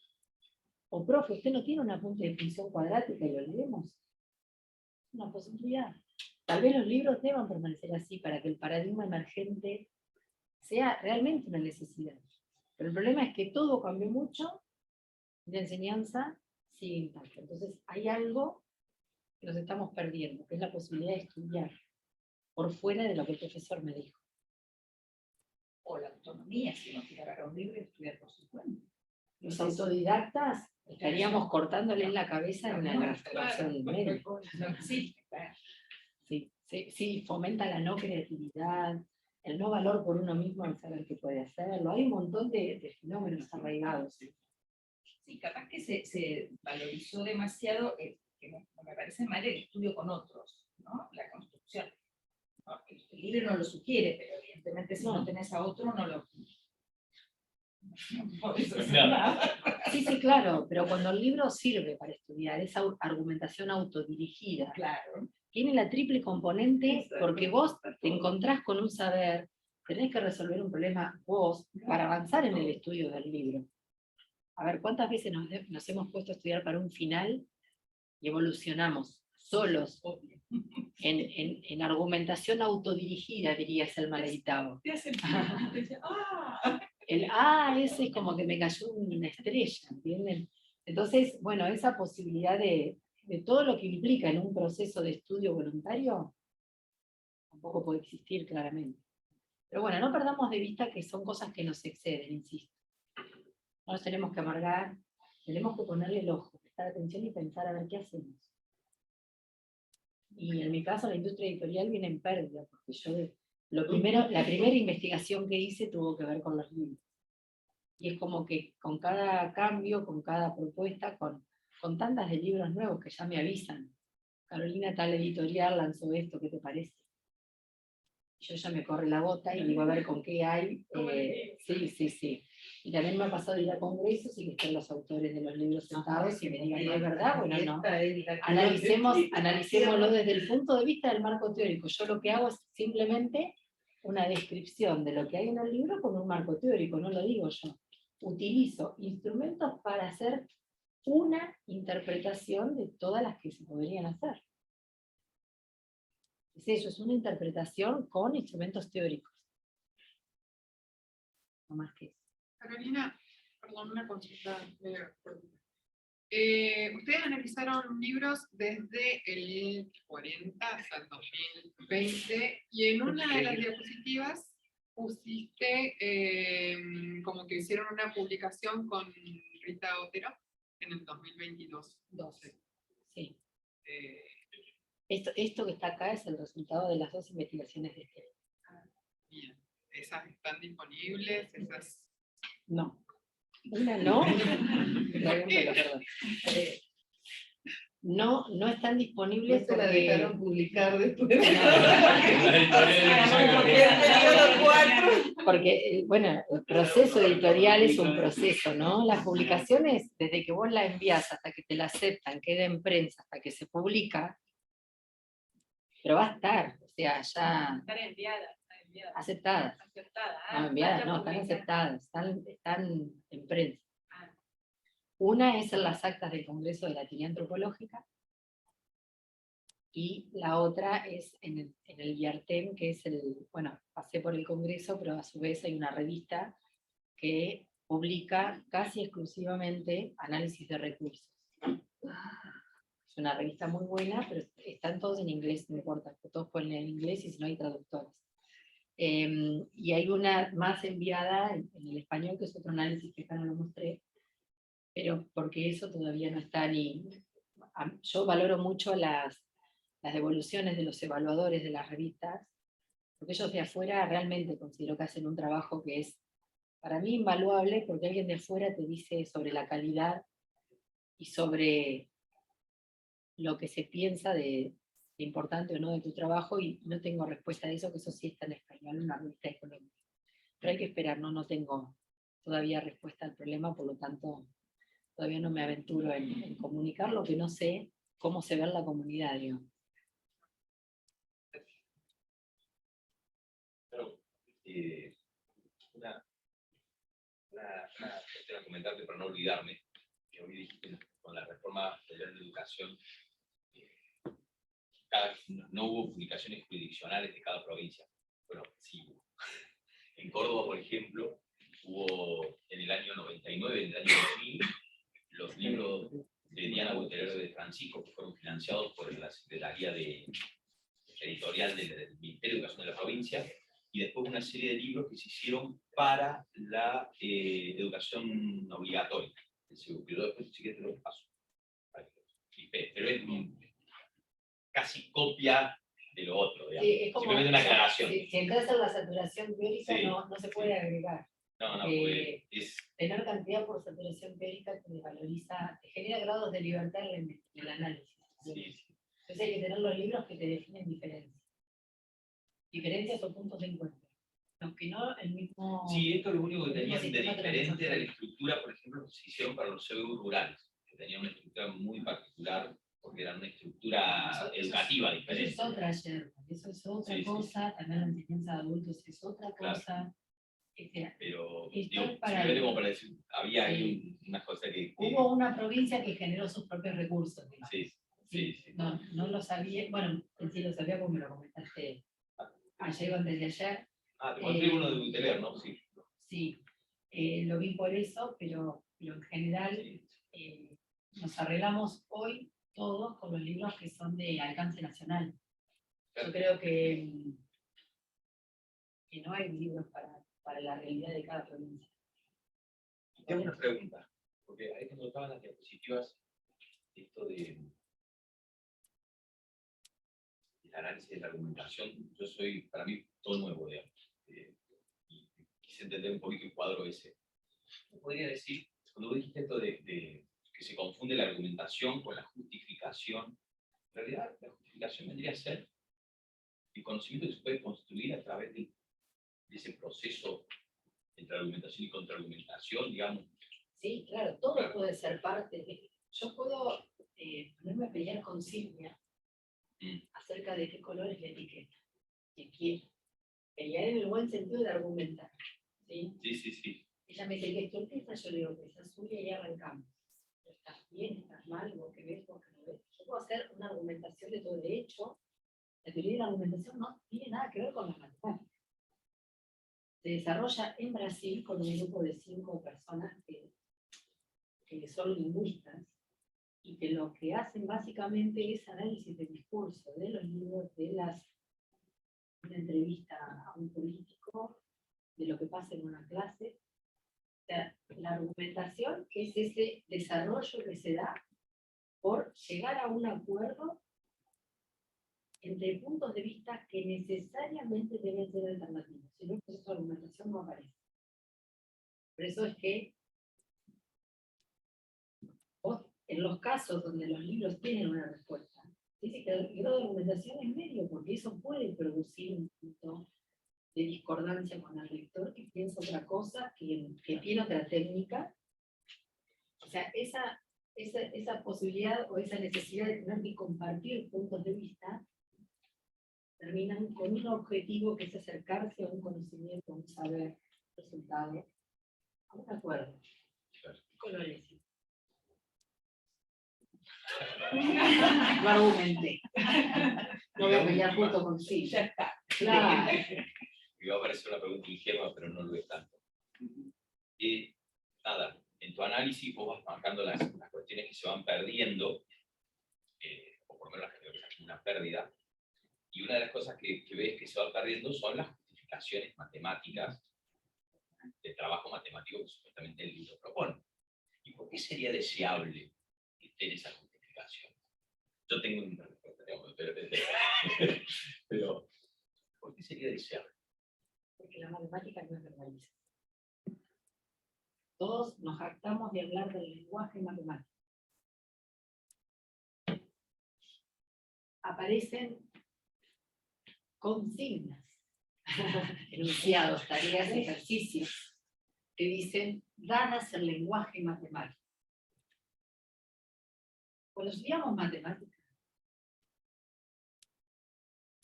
O profe, ¿usted no tiene un apunte de función cuadrática y lo leemos? Es una posibilidad. Tal vez los libros deban permanecer así para que el paradigma emergente sea realmente una necesidad. Pero el problema es que todo cambió mucho, la enseñanza sigue intacta. Entonces hay algo que nos estamos perdiendo, que es la posibilidad de estudiar por fuera de lo que el profesor me dijo. O la autonomía, si uno quiere agarrar un libro y estudiar por su cuenta. Los autodidactas estaríamos cortándole en la cabeza en la graduación del medio. No existe, claro. Sí, fomenta la no creatividad, el no valor por uno mismo al saber que puede hacerlo. Hay un montón de fenómenos arraigados. Sí, capaz que se valorizó demasiado, que no me parece mal, el estudio con otros, ¿no? La construcción. ¿No? El libro no lo sugiere, pero evidentemente si no tenés a otro, no lo... No podés hacer nada. Sí, claro, pero cuando el libro sirve para estudiar, esa argumentación autodirigida, Claro. tiene la triple componente porque vos te encontrás con un saber, tenés que resolver un problema vos para avanzar en el estudio del libro. A ver, ¿cuántas veces nos hemos puesto a estudiar para un final y evolucionamos solos en argumentación autodirigida, dirías el maleitado? El ese es como que me cayó una estrella, ¿entienden? Entonces, bueno, esa posibilidad de todo lo que implica en un proceso de estudio voluntario, tampoco puede existir claramente. Pero bueno, no perdamos de vista que son cosas que nos exceden, insisto. No nos tenemos que amargar, tenemos que ponerle el ojo, prestar atención y pensar a ver qué hacemos. Y en mi caso la industria editorial viene en pérdida, porque yo la primera investigación que hice tuvo que ver con los libros. Y es como que con cada cambio, con cada propuesta, con tantas de libros nuevos que ya me avisan, Carolina, tal editorial lanzó esto, ¿qué te parece? Yo ya me corre la bota y digo a ver con qué hay. Sí. Y también me ha pasado ir a congresos y que estén los autores de los libros sentados y me digan, ¿no es verdad? Bueno, no. Analicémoslo desde el punto de vista del marco teórico. Yo lo que hago es simplemente una descripción de lo que hay en el libro con un marco teórico, no lo digo yo. Utilizo instrumentos para hacer una interpretación de todas las que se podrían hacer. Es eso, es una interpretación con instrumentos teóricos. No más que eso. Carolina, perdón, una consulta. Ustedes analizaron libros desde el 40 hasta el 2020 y en una de las diapositivas pusiste como que hicieron una publicación con Rita Otero en el 2022. 12. Sí. Esto que está acá es el resultado de las 2 investigaciones de este año. Bien. ¿Esas están disponibles? ¿Esas? No. Una no. No están disponibles. No te la porque... dejaron publicar después. Porque, bueno, el proceso editorial es un proceso, ¿no? Las publicaciones, desde que vos la envías hasta que te la aceptan, queda en prensa, hasta que se publica, pero va a estar, o sea, ya... Están enviadas. Aceptadas. No, enviadas, no, están aceptadas, están en prensa. Una es en las actas del Congreso de la Teoría Antropológica, y la otra es en el IARTEM, que es bueno, pasé por el Congreso, pero a su vez hay una revista que publica casi exclusivamente análisis de recursos. Es una revista muy buena, pero están todos en inglés, no importa, todos ponen en inglés y si no hay traductores. Y hay una más enviada en el español, que es otro análisis que acá no lo mostré, pero porque eso todavía no está ni... Yo valoro mucho las devoluciones de los evaluadores de las revistas, porque ellos de afuera realmente considero que hacen un trabajo que es, para mí, invaluable, porque alguien de afuera te dice sobre la calidad y sobre lo que se piensa de importante o no de tu trabajo, y no tengo respuesta de eso, que eso sí está en español, en una revista económica. Pero hay que esperar, no tengo todavía respuesta al problema, por lo tanto, todavía no me aventuro en comunicar lo que no sé cómo se ve en la comunidad, digo. Pero, una cuestión a comentarte para no olvidarme, que hoy dijiste con la reforma federal de educación, no hubo publicaciones jurisdiccionales de cada provincia. Bueno, sí. En Córdoba, por ejemplo, hubo en el año 99, en el año 2000, los libros de Diana Botelero de Francisco, que fueron financiados por la Secretaría Editorial del Ministerio de Educación de la provincia, y después una serie de libros que se hicieron para la educación obligatoria. Yo después sí que te lo paso. Pero es casi copia de lo otro, digamos. Sí, es como, Simplemente una aclaración. si entras en la saturación teórica, Sí. no se puede agregar. No, pues es... Tener cantidad por saturación teórica te valoriza, te genera grados de libertad en el análisis. Sí, sí. Entonces hay que tener los libros que te definen diferencias. Diferencias o puntos de encuentro. Aunque no el mismo... Sí, esto lo único que el mismo tenían de sistema diferente era la transversal. estructura, por ejemplo, que se hicieron para los CBU rurales, que tenían una estructura muy particular, porque era una estructura educativa Eso diferente. es otra yerba, eso es otra Sí, sí. cosa, también la enseñanza de adultos es otra Claro. cosa. Pero, Está digo, el paralelo. simplemente como para decir, había ahí unas cosas que... Hubo una provincia que generó sus propios recursos. Digamos. Sí, sí, sí. No lo sabía, bueno, en sí lo sabía porque me lo comentaste ayer o antes de ayer. Ah, te mostré uno de Buteler, ¿no? Sí. Sí, lo vi por eso, pero en general nos arreglamos hoy todos con los libros que son de alcance nacional. Yo creo que no hay libros para la realidad de cada provincia. Y tengo una pregunta, porque ahí cuando estaban las diapositivas, esto del análisis de la argumentación, yo soy, para mí, todo nuevo, digamos. Y quise entender un poquito el cuadro ese. ¿Cómo podría decir, cuando vos dijiste esto de que se confunde la argumentación con la justificación, en realidad la justificación vendría a ser el conocimiento que se puede construir a través de ese proceso entre argumentación y contraargumentación, digamos? Sí, claro, todo puede ser parte de... Yo puedo ponerme a pelear con Silvia acerca de qué color es la etiqueta. Que quiero pelear en el buen sentido de argumentar. ¿Sí? Sí, sí, sí. Ella me dice que es turquesa, yo le digo que es azul y ahí arrancamos. ¿Estás bien? ¿Estás mal? ¿Vos qué ves? ¿Vos qué no ves? Yo puedo hacer una argumentación de todo. De hecho, la teoría de la argumentación no tiene nada que ver con las matemáticas. Se desarrolla en Brasil con un grupo de 5 personas que son lingüistas y que lo que hacen básicamente es análisis de discurso de los libros, de una entrevista a un político, de lo que pasa en una clase. O sea, la argumentación que es ese desarrollo que se da por llegar a un acuerdo entre puntos de vista que necesariamente deben ser alternativos. Si no, el proceso de argumentación no aparece. Por eso es que vos, en los casos donde los libros tienen una respuesta, dice que el grado de argumentación es medio, porque eso puede producir un punto de discordancia con el lector que piensa otra cosa, que tiene otra técnica. O sea, esa posibilidad o esa necesidad de tener que compartir puntos de vista terminan con un objetivo que es acercarse a un conocimiento, a un saber, resultado, a un acuerdo. Colores. No argumenté. No voy a pelear junto con sí. Ya está. Claro. Me va a parecer una pregunta ingenua, pero no lo es tanto. Nada, en tu análisis vos vas marcando las cuestiones que se van perdiendo, o por lo menos las que es una pérdida, y una de las cosas que ves que se va perdiendo son las justificaciones matemáticas del trabajo matemático que supuestamente el libro propone. ¿Y por qué sería deseable que estén esas justificaciones? Yo tengo una respuesta, pero ¿por qué sería deseable? Porque la matemática no es verbaliza. Todos nos jactamos de hablar del lenguaje matemático. Aparecen consignas, enunciados, tareas, ejercicios, que dicen, dadas el lenguaje matemático. Cuando estudiamos matemáticas,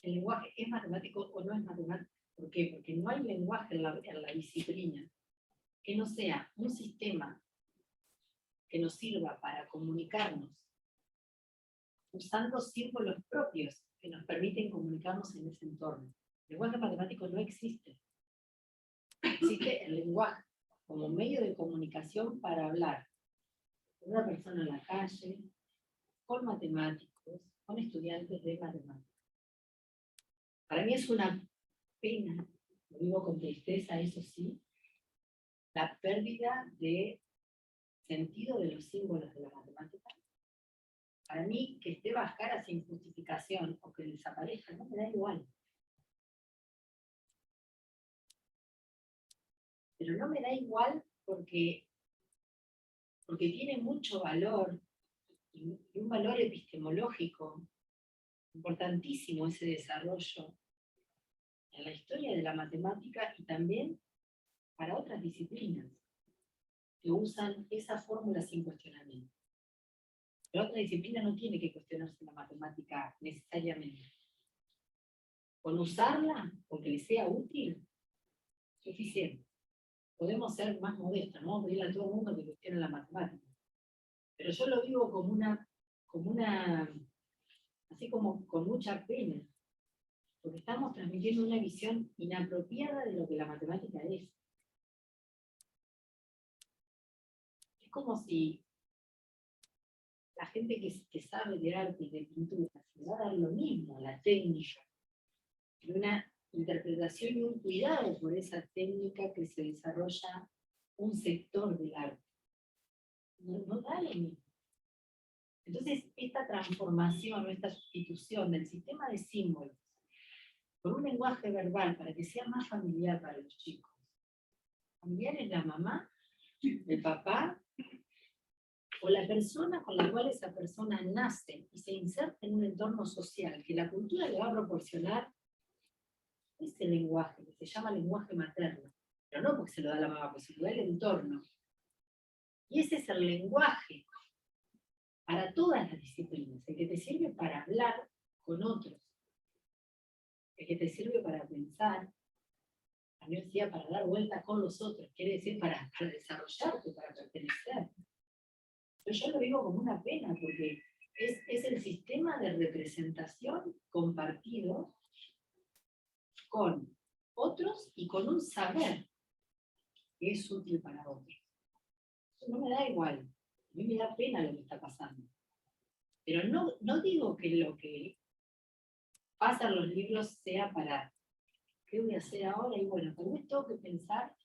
¿el lenguaje es matemático o no es matemático? ¿Por qué? Porque no hay lenguaje en la disciplina que no sea un sistema que nos sirva para comunicarnos usando símbolos propios que nos permiten comunicarnos en ese entorno. El lenguaje matemático no existe. Existe el lenguaje como medio de comunicación para hablar con una persona en la calle, con matemáticos, con estudiantes de matemáticas. Para mí es una pena, lo digo con tristeza, eso sí, la pérdida de sentido de los símbolos de la matemática. Para mí, que esté Bhaskara sin justificación o que desaparezca, no me da igual. Pero no me da igual porque tiene mucho valor, y un valor epistemológico importantísimo ese desarrollo en la historia de la matemática y también para otras disciplinas que usan esa fórmula sin cuestionamiento. La otra disciplina no tiene que cuestionarse la matemática necesariamente. Con usarla, con que le sea útil, suficiente. Podemos ser más modestos, no pedirle a todo el mundo que cuestione la matemática. Pero yo lo vivo como una, así como con mucha pena, porque estamos transmitiendo una visión inapropiada de lo que la matemática es. Es como si la gente que sabe de arte y de pintura se va a dar lo mismo a la técnica, y una interpretación y un cuidado por esa técnica que se desarrolla un sector del arte. No da lo mismo. Entonces, esta transformación o esta sustitución del sistema de símbolos por un lenguaje verbal para que sea más familiar para los chicos. Familiar es la mamá, el papá, o la persona con la cual esa persona nace y se inserta en un entorno social que la cultura le va a proporcionar ese lenguaje, que se llama lenguaje materno, pero no porque se lo da la mamá, porque se lo da el entorno. Y ese es el lenguaje para todas las disciplinas, el que te sirve para hablar con otros, el que te sirve para pensar, la universidad para dar vuelta con los otros, quiere decir para desarrollarte, para pertenecer. Pero yo lo digo como una pena, porque es el sistema de representación compartido con otros y con un saber que es útil para otros. Eso no me da igual, a mí me da pena lo que está pasando. Pero no digo que lo que pasa en los libros sea para ¿qué voy a hacer ahora? Y bueno, tal vez tengo que pensar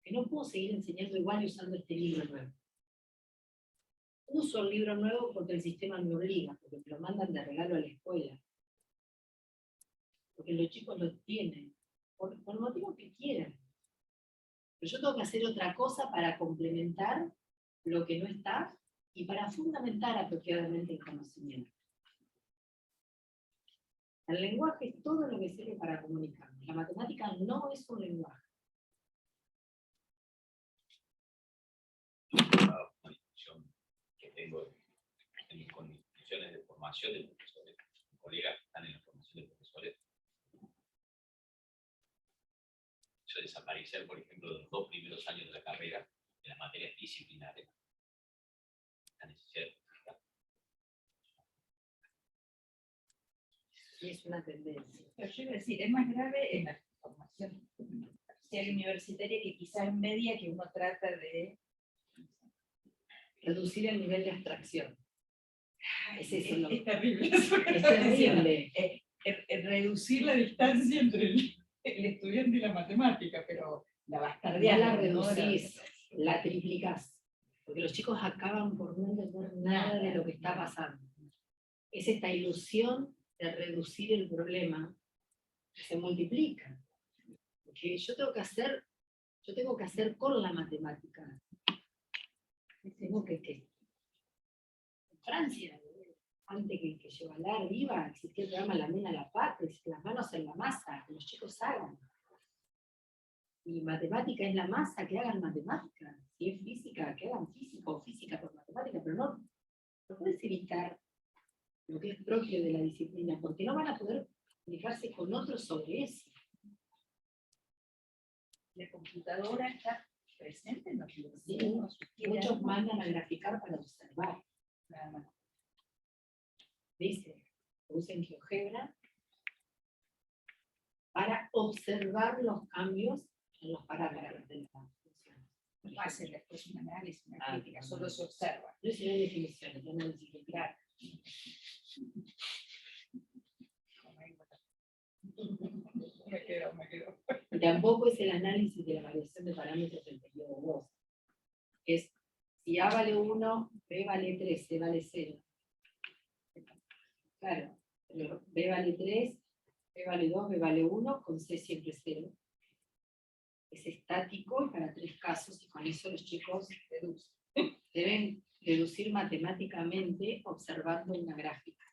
que no puedo seguir enseñando igual y usando este libro nuevo. Uso el libro nuevo porque el sistema me obliga, porque me lo mandan de regalo a la escuela. Porque los chicos lo tienen, por el motivo que quieran. Pero yo tengo que hacer otra cosa para complementar lo que no está y para fundamentar apropiadamente el conocimiento. El lenguaje es todo lo que sirve para comunicarnos. La matemática no es un lenguaje. Una discusión que tengo con instituciones de formación de profesores, colegas que están en la formación de profesores. Yo desaparecer, por ejemplo, de los 2 primeros años de la carrera, de las materias disciplinares. La necesidad de Y es una tendencia. Pero yo iba a decir, es más grave en la formación social universitaria que quizás en media que uno trata de reducir el nivel de abstracción. Es eso es terrible. Es terrible. Reducir la distancia entre el estudiante y la matemática, pero la Ya bastardeada. la reducís, la triplicás. Porque los chicos acaban por no entender nada de lo que está pasando. Es esta ilusión de reducir el problema que se multiplica. Porque yo tengo que hacer con la matemática. Tengo que en Francia, antes que Chevalar viva, existía el programa La Mena la Patria, las manos en la masa, que los chicos hagan. Y matemática es la masa, que hagan matemática. Si es física, que hagan física o física por matemática, pero no puedes evitar lo que es propio de la disciplina, porque no van a poder comunicarse con otros sobre eso. La computadora está presente en los libros. Sí, muchos mandan a graficar para observar, nada más. Dice, usen GeoGebra para observar los cambios en los parámetros de las funciones. No hacen después un análisis, una crítica, solo se observa. No es una definición, es un análisis que claro. Me quedo. Y tampoco es el análisis de la variación de parámetros del periodo 2. Es si A vale 1, B vale 3, C vale 0. Claro, pero B vale 3, B vale 2, B vale 1, con C siempre 0. Es estático y para 3 casos, y con eso los chicos deben deducir matemáticamente observando una gráfica.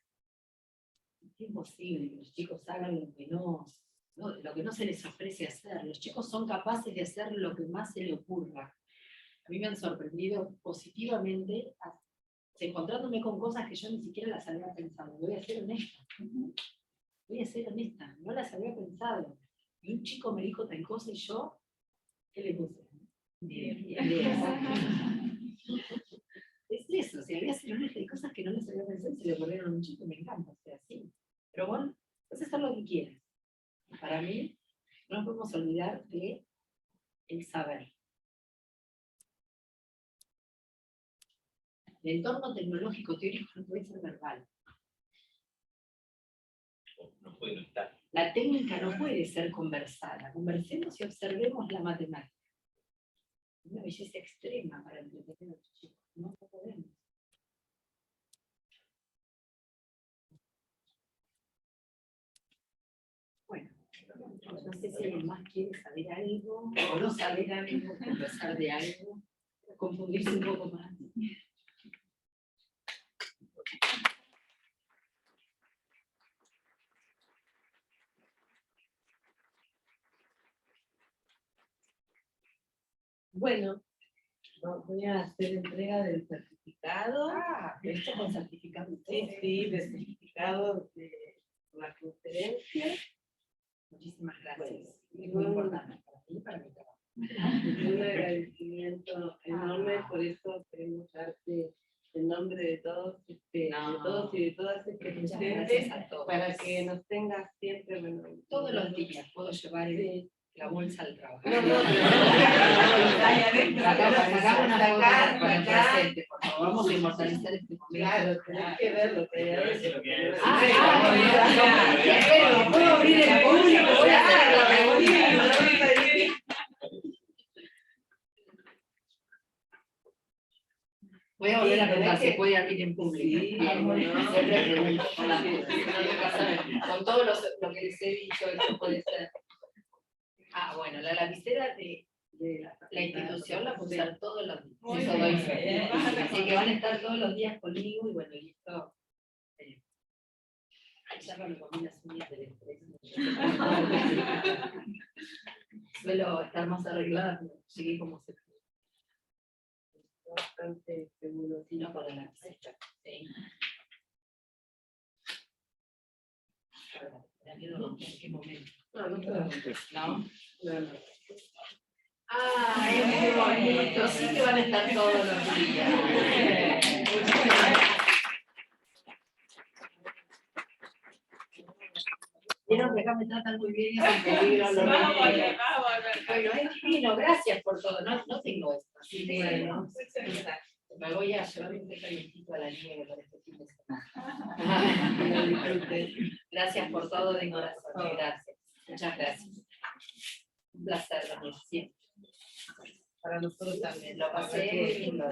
Es imposible que los chicos hagan lo que no se les ofrece hacer. Los chicos son capaces de hacer lo que más se les ocurra. A mí me han sorprendido positivamente encontrándome con cosas que yo ni siquiera las había pensado. Voy a ser honesta. No las había pensado. Y un chico me dijo tal cosa y yo, ¿qué le puse? Es eso, o sea, voy a ser honesta, hay cosas que no las había pensado y se le ocurrieron a un chico y me encanta, o sea, sí. Pero bueno, puedes hacer lo que quieras. Para mí, no nos podemos olvidar de el saber. El entorno tecnológico teórico no puede ser verbal. No puede no estar. La técnica no puede ser conversada. Conversemos y observemos la matemática. Es una belleza extrema para entretener a los chicos. No podemos. Bueno, no sé si alguien más quiere saber algo, o no saber algo, conversar de algo, confundirse un poco más. Bueno, voy a hacer entrega del certificado. ¿Esto con certificado? Sí, del certificado de la conferencia. Muchísimas gracias. Bueno, Es muy importante para mí y para mi trabajo. Un agradecimiento enorme, por eso queremos darte en nombre de todos, de todos y de todas Muchas gracias a todos. para que nos tengas siempre, bueno, Todos los días puedo llevar la bolsa al trabajo. Sacamos una foto con el presente, por favor. Vamos a inmortalizar este momento. Claro, tenés que verlo, ¿puedo abrir el público? Voy a hacer la reunión. Voy a volver a preguntar si puede abrir en público. Sí, Siempre pregunto con la con todo lo que les he dicho, eso puede ser. Bueno, la lapicera de la institución la puedo usar todos los días. Muy Eso bien. doy fe. Así que van a estar todos los días conmigo y bueno, y esto. Ya no me comí las uñas del estrés. Suelo estar más arreglada, pero llegué como se puede. Bastante seguro. Si no, para la lapicera. Sí. ¿En qué momento? ¿No? Es muy bonito, sí que van a estar todos los días. Vieron que acá me tratan muy bien y hacen peligro. Vamos a volver. Bueno, es divino, gracias por todo. No tengo esto, así que Bueno, me voy a llevar un calientito a la nieve para este fin de semana. que lo disfrutes. Gracias por todo de corazón, gracias. Muchas gracias. Un placer, Daniel, siempre. Para nosotros también. Lo pasé muy lindo.